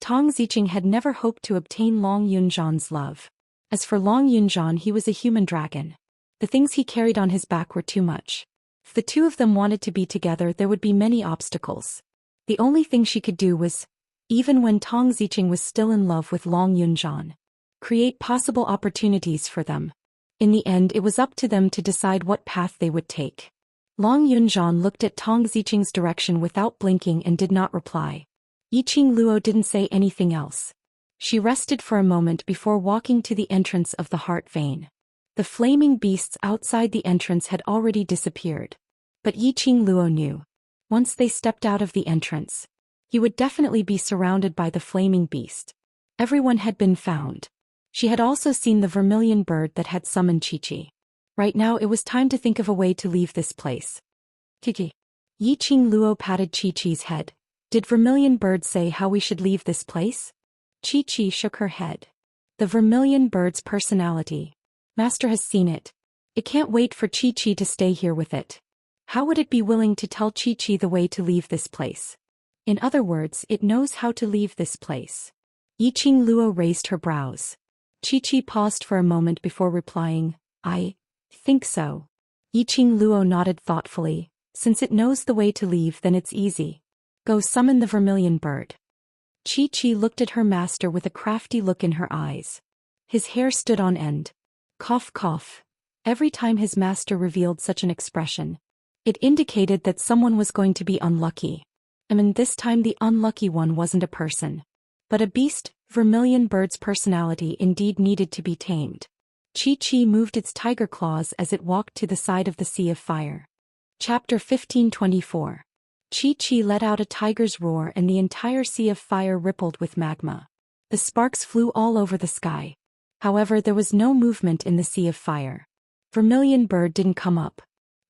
Tong Ziqing had never hoped to obtain Long Yunzhan's love. As for Long Yunzhan, he was a human dragon. The things he carried on his back were too much. If the two of them wanted to be together, there would be many obstacles. The only thing she could do was, even when Tong Ziqing was still in love with Long Yunzhan, create possible opportunities for them. In the end, it was up to them to decide what path they would take. Long Yunzhan looked at Tong Ziqing's direction without blinking and did not reply. Yiqing Luo didn't say anything else. She rested for a moment before walking to the entrance of the heart vein. The flaming beasts outside the entrance had already disappeared. But Yiqing Luo knew. Once they stepped out of the entrance, he would definitely be surrounded by the flaming beast. Everyone had been found. She had also seen the vermilion bird that had summoned Qiqi. Right now it was time to think of a way to leave this place. "Qiqi." Yiqing Luo patted Qiqi's head. "Did vermilion bird say how we should leave this place?" Qiqi shook her head. "The vermilion bird's personality. Master has seen it. It can't wait for Qiqi to stay here with it. How would it be willing to tell Qiqi the way to leave this place? In other words, it knows how to leave this place." Yiqing Luo raised her brows. Qiqi paused for a moment before replying, "I think so." Yiqing Luo nodded thoughtfully. "Since it knows the way to leave, then it's easy. Go summon the vermilion bird." Qiqi looked at her master with a crafty look in her eyes. His hair stood on end. Cough cough. Every time his master revealed such an expression, it indicated that someone was going to be unlucky. This time the unlucky one wasn't a person, but a beast. Vermilion bird's personality indeed needed to be tamed. Qiqi moved its tiger claws as it walked to the side of the Sea of Fire. Chapter 1524. Qiqi let out a tiger's roar and the entire Sea of Fire rippled with magma. The sparks flew all over the sky. However, there was no movement in the Sea of Fire. Vermilion bird didn't come up.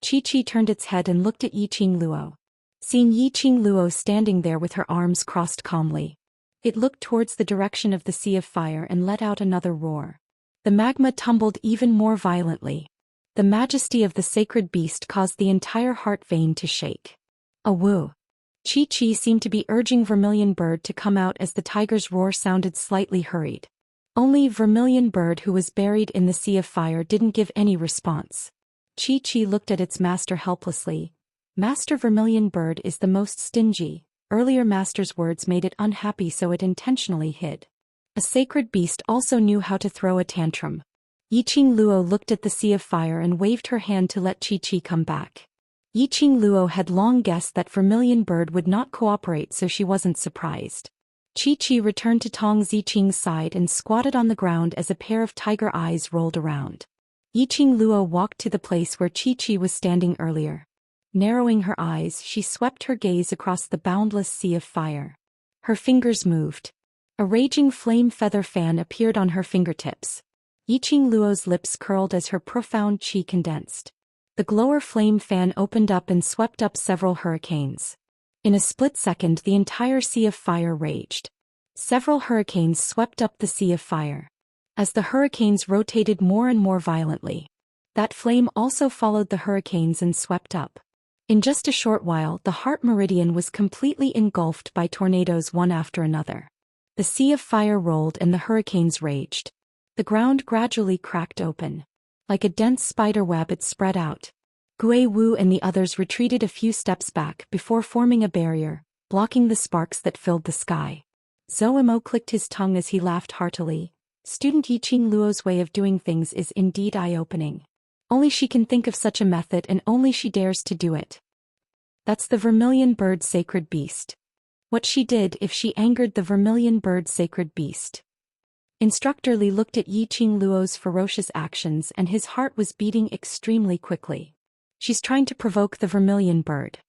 Qiqi turned its head and looked at Yiqing Luo. Seeing Yiqing Luo standing there with her arms crossed calmly, it looked towards the direction of the Sea of Fire and let out another roar. The magma tumbled even more violently. The majesty of the sacred beast caused the entire heart vein to shake. A woo. Qiqi seemed to be urging Vermilion bird to come out as the tiger's roar sounded slightly hurried. Only Vermilion bird, who was buried in the Sea of Fire, didn't give any response. Qiqi looked at its master helplessly. Master Vermilion bird is the most stingy. Earlier master's words made it unhappy, so it intentionally hid. A sacred beast also knew how to throw a tantrum. Yiqing Luo looked at the Sea of Fire and waved her hand to let Qiqi come back. Yiqing Luo had long guessed that Vermilion bird would not cooperate, so she wasn't surprised. Qiqi returned to Tong Ziqing's side and squatted on the ground as a pair of tiger eyes rolled around. Yiqing Luo walked to the place where Qiqi was standing earlier. Narrowing her eyes, she swept her gaze across the boundless Sea of Fire. Her fingers moved. A raging flame feather fan appeared on her fingertips. Yiqing Luo's lips curled as her profound qi condensed. The glower flame fan opened up and swept up several hurricanes. In a split second, the entire Sea of Fire raged. Several hurricanes swept up the Sea of Fire. As the hurricanes rotated more and more violently, that flame also followed the hurricanes and swept up. In just a short while, the heart meridian was completely engulfed by tornadoes one after another. The Sea of Fire rolled and the hurricanes raged. The ground gradually cracked open. Like a dense spider web, it spread out. Gui Wu and the others retreated a few steps back before forming a barrier, blocking the sparks that filled the sky. Zhou Xian clicked his tongue as he laughed heartily. Student Yiqing Luo's way of doing things is indeed eye-opening. Only she can think of such a method, and only she dares to do it. That's the vermilion bird sacred beast. What she did if she angered the vermilion bird sacred beast. Instructor Li looked at Yiqing Luo's ferocious actions and his heart was beating extremely quickly. She's trying to provoke the vermilion bird.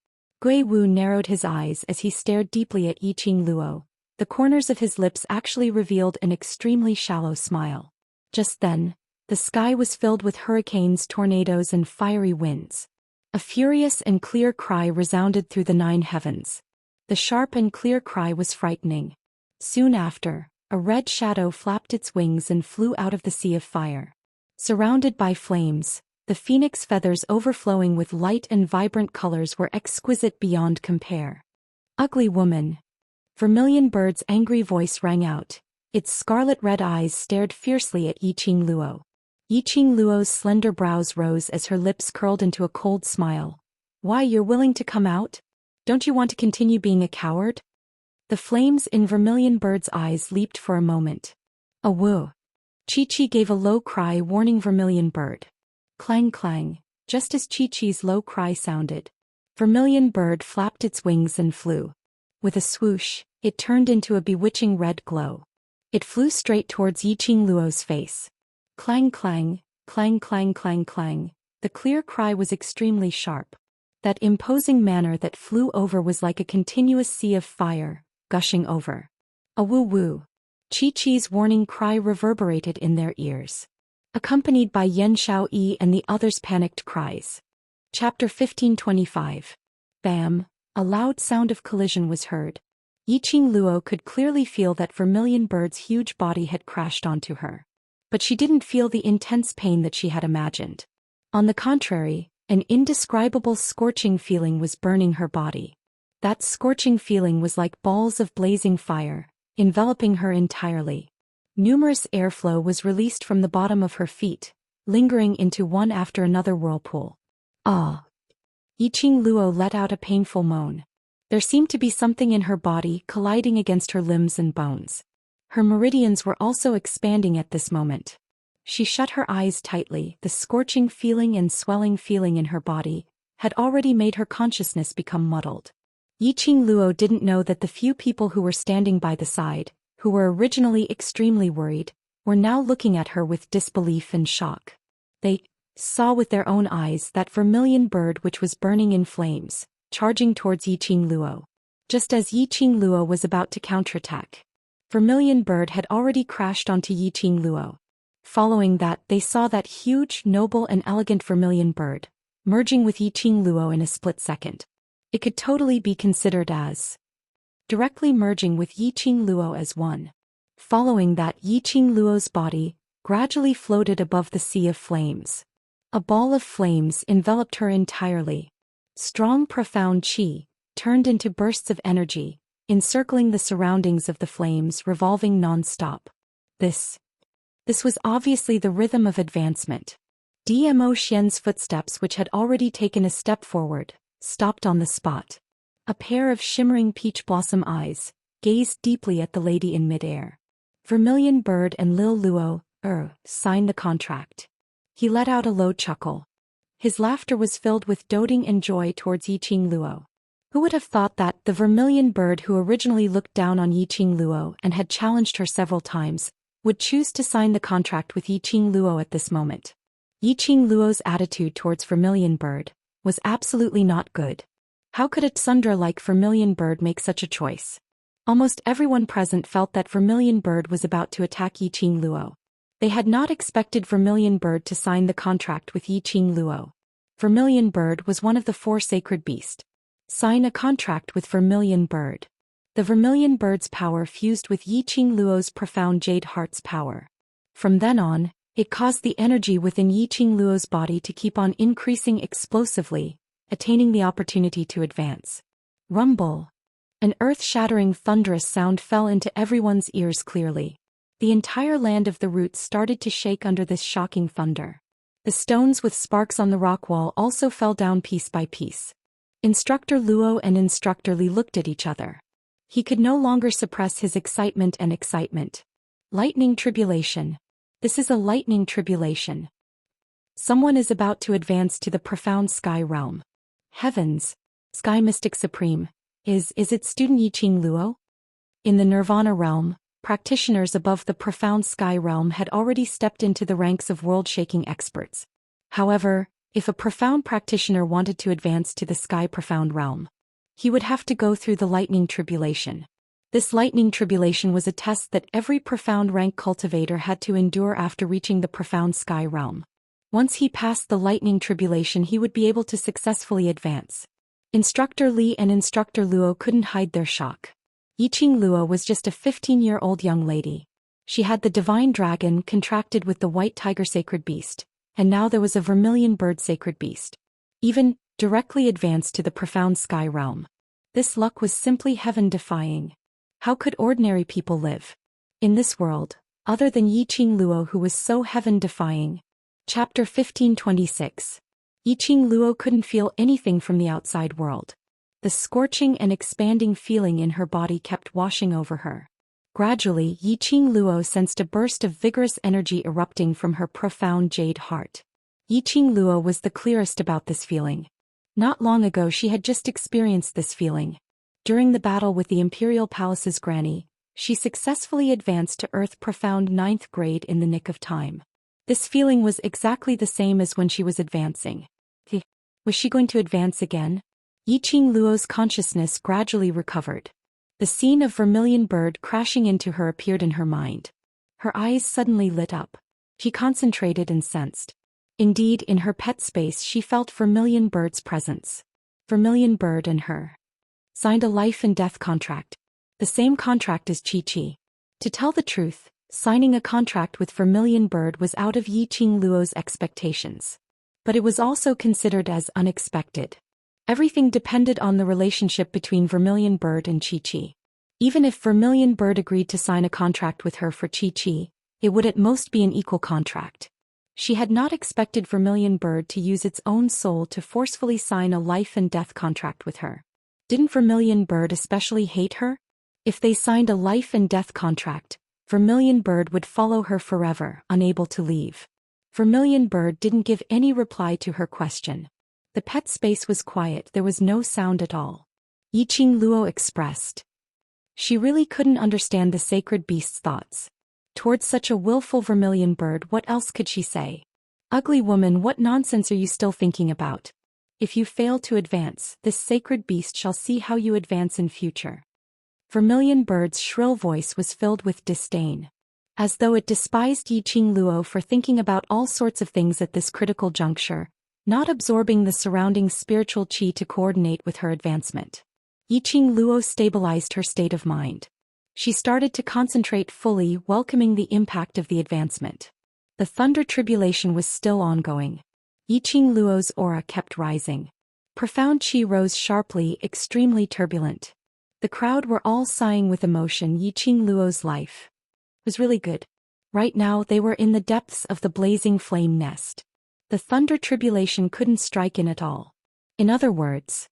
Gui Wu narrowed his eyes as he stared deeply at Yiqing Luo. The corners of his lips actually revealed an extremely shallow smile. Just then, the sky was filled with hurricanes, tornadoes, and fiery winds. A furious and clear cry resounded through the 9 heavens. The sharp and clear cry was frightening. Soon after, a red shadow flapped its wings and flew out of the sea of fire. Surrounded by flames, the phoenix feathers overflowing with light and vibrant colors were exquisite beyond compare. Ugly woman. Vermilion Bird's angry voice rang out. Its scarlet-red eyes stared fiercely at Yiqing Luo. Yiqing Luo's slender brows rose as her lips curled into a cold smile. Why, you're willing to come out? Don't you want to continue being a coward? The flames in Vermilion Bird's eyes leaped for a moment. A woo. Chi-Chi gave a low cry warning Vermilion Bird. Clang clang, just as Chi-Chi's low cry sounded. Vermilion Bird flapped its wings and flew. With a swoosh, it turned into a bewitching red glow. It flew straight towards Yiqing Luo's face. Clang clang, clang clang clang clang, the clear cry was extremely sharp. That imposing manner that flew over was like a continuous sea of fire, gushing over. A woo-woo. Chi-Chi's warning cry reverberated in their ears, accompanied by Yan Xiaoyi and the others' panicked cries. Chapter 1525. Bam! A loud sound of collision was heard. Yiqing Luo could clearly feel that Vermilion Bird's huge body had crashed onto her. But she didn't feel the intense pain that she had imagined. On the contrary, an indescribable scorching feeling was burning her body. That scorching feeling was like balls of blazing fire, enveloping her entirely. Numerous airflow was released from the bottom of her feet, lingering into one after another whirlpool. Ah! Yiqing Luo let out a painful moan. There seemed to be something in her body colliding against her limbs and bones. Her meridians were also expanding at this moment. She shut her eyes tightly. The scorching feeling and swelling feeling in her body had already made her consciousness become muddled. Yiqing Luo didn't know that the few people who were standing by the side, who were originally extremely worried, were now looking at her with disbelief and shock. They saw with their own eyes that Vermilion Bird which was burning in flames, charging towards Yiqing Luo. Just as Yiqing Luo was about to counterattack, Vermilion Bird had already crashed onto Yiqing Luo. Following that, they saw that huge, noble and elegant Vermilion Bird, merging with Yiqing Luo in a split second. It could totally be considered as directly merging with Yiqing Luo as one. Following that, Yiqing Luo's body gradually floated above the sea of flames. A ball of flames enveloped her entirely. Strong, profound qi turned into bursts of energy, encircling the surroundings of the flames, revolving non-stop. This was obviously the rhythm of advancement. Dmo Xian's footsteps, which had already taken a step forward, stopped on the spot. A pair of shimmering peach blossom eyes gazed deeply at the lady in midair. Vermilion Bird and Lil Luo signed the contract. He let out a low chuckle. His laughter was filled with doting and joy towards Yiqing Luo. Who would have thought that the Vermilion Bird who originally looked down on Yiqing Luo and had challenged her several times, would choose to sign the contract with Yiqing Luo at this moment? Yiqing Luo's attitude towards Vermilion Bird was absolutely not good. How could a tsundere like Vermilion Bird make such a choice? Almost everyone present felt that Vermilion Bird was about to attack Yiqing Luo. They had not expected Vermilion Bird to sign the contract with Yiqing Luo. Vermilion Bird was one of the 4 sacred beasts. Sign a contract with Vermilion Bird. The Vermilion Bird's power fused with Yiqing Luo's profound Jade Heart's power. From then on, it caused the energy within Yiqing Luo's body to keep on increasing explosively, attaining the opportunity to advance. Rumble. An earth-shattering thunderous sound fell into everyone's ears clearly. The entire land of the roots started to shake under this shocking thunder. The stones with sparks on the rock wall also fell down piece by piece. Instructor Luo and Instructor Li looked at each other. He could no longer suppress his excitement and excitement. Lightning tribulation. This is a lightning tribulation. Someone is about to advance to the profound sky realm. Heavens! Sky Mystic Supreme. Is it student Yiqing Luo? In the Nirvana realm, practitioners above the profound sky realm had already stepped into the ranks of world-shaking experts. However, if a profound practitioner wanted to advance to the sky profound realm, he would have to go through the lightning tribulation. This lightning tribulation was a test that every profound rank cultivator had to endure after reaching the profound sky realm. Once he passed the lightning tribulation, he would be able to successfully advance. Instructor Li and Instructor Luo couldn't hide their shock. Yiqing Luo was just a 15-year-old young lady. She had the divine dragon contracted with the white tiger sacred beast, and now there was a vermilion bird sacred beast. Even directly advanced to the profound sky realm. This luck was simply heaven-defying. How could ordinary people live in this world, other than Yiqing Luo, who was so heaven-defying? Chapter 1526. Yiqing Luo couldn't feel anything from the outside world. The scorching and expanding feeling in her body kept washing over her. Gradually, Yiqing Luo sensed a burst of vigorous energy erupting from her profound jade heart. Yiqing Luo was the clearest about this feeling. Not long ago she had just experienced this feeling. During the battle with the Imperial Palace's granny, she successfully advanced to Earth Profound 9th grade in the nick of time. This feeling was exactly the same as when she was advancing. Was she going to advance again? Yiqing Luo's consciousness gradually recovered. The scene of Vermilion Bird crashing into her appeared in her mind. Her eyes suddenly lit up. She concentrated and sensed. Indeed, in her pet space she felt Vermilion Bird's presence. Vermilion Bird and her signed a life and death contract. The same contract as Chi-Chi. To tell the truth, signing a contract with Vermilion Bird was out of Yiqing Luo's expectations. But it was also considered as unexpected. Everything depended on the relationship between Vermilion Bird and Chi-Chi. Even if Vermilion Bird agreed to sign a contract with her for Chi-Chi, it would at most be an equal contract. She had not expected Vermilion Bird to use its own soul to forcefully sign a life and death contract with her. Didn't Vermilion Bird especially hate her? If they signed a life and death contract, Vermilion Bird would follow her forever, unable to leave. Vermilion Bird didn't give any reply to her question. The pet space was quiet, there was no sound at all. Yiqing Luo expressed. She really couldn't understand the sacred beast's thoughts. Towards such a willful Vermilion Bird, what else could she say? Ugly woman, what nonsense are you still thinking about? If you fail to advance, this sacred beast shall see how you advance in future. Vermilion Bird's shrill voice was filled with disdain. As though it despised Yiqing Luo for thinking about all sorts of things at this critical juncture, not absorbing the surrounding spiritual qi to coordinate with her advancement. Yiqing Luo stabilized her state of mind. She started to concentrate fully, welcoming the impact of the advancement. The thunder tribulation was still ongoing. Yiqing Luo's aura kept rising. Profound qi rose sharply, extremely turbulent. The crowd were all sighing with emotion. Yiqing Luo's life was really good. Right now they were in the depths of the blazing flame nest. The thunder tribulation couldn't strike in at all. In other words,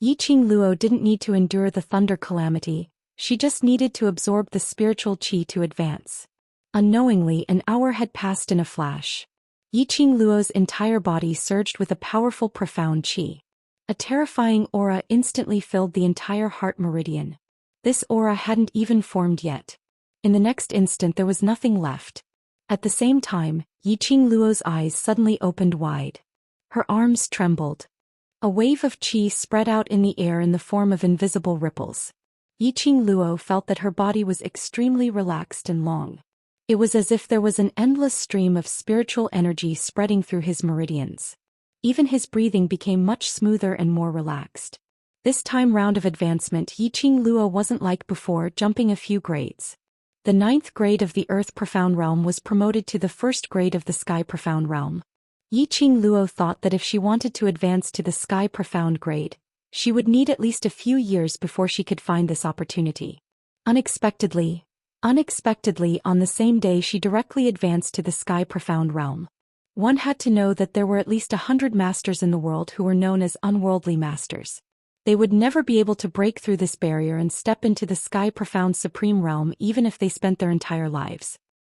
Yiqing Luo didn't need to endure the thunder calamity, she just needed to absorb the spiritual qi to advance. Unknowingly, an hour had passed in a flash. Yiqing Luo's entire body surged with a powerful profound qi. A terrifying aura instantly filled the entire heart meridian. This aura hadn't even formed yet. In the next instant there was nothing left. At the same time, Yiqing Luo's eyes suddenly opened wide. Her arms trembled. A wave of qi spread out in the air in the form of invisible ripples. Yiqing Luo felt that her body was extremely relaxed and long. It was as if there was an endless stream of spiritual energy spreading through his meridians. Even his breathing became much smoother and more relaxed. This time round of advancement, Yiqing Luo wasn't like before, jumping a few grades. The 9th grade of the Earth Profound Realm was promoted to the 1st grade of the Sky Profound Realm. Yiqing Luo thought that if she wanted to advance to the Sky Profound grade, she would need at least a few years before she could find this opportunity. Unexpectedly, on the same day she directly advanced to the Sky Profound Realm. One had to know that there were at least 100 masters in the world who were known as unworldly masters. They would never be able to break through this barrier and step into the Sky Profound Supreme Realm even if they spent their entire lives.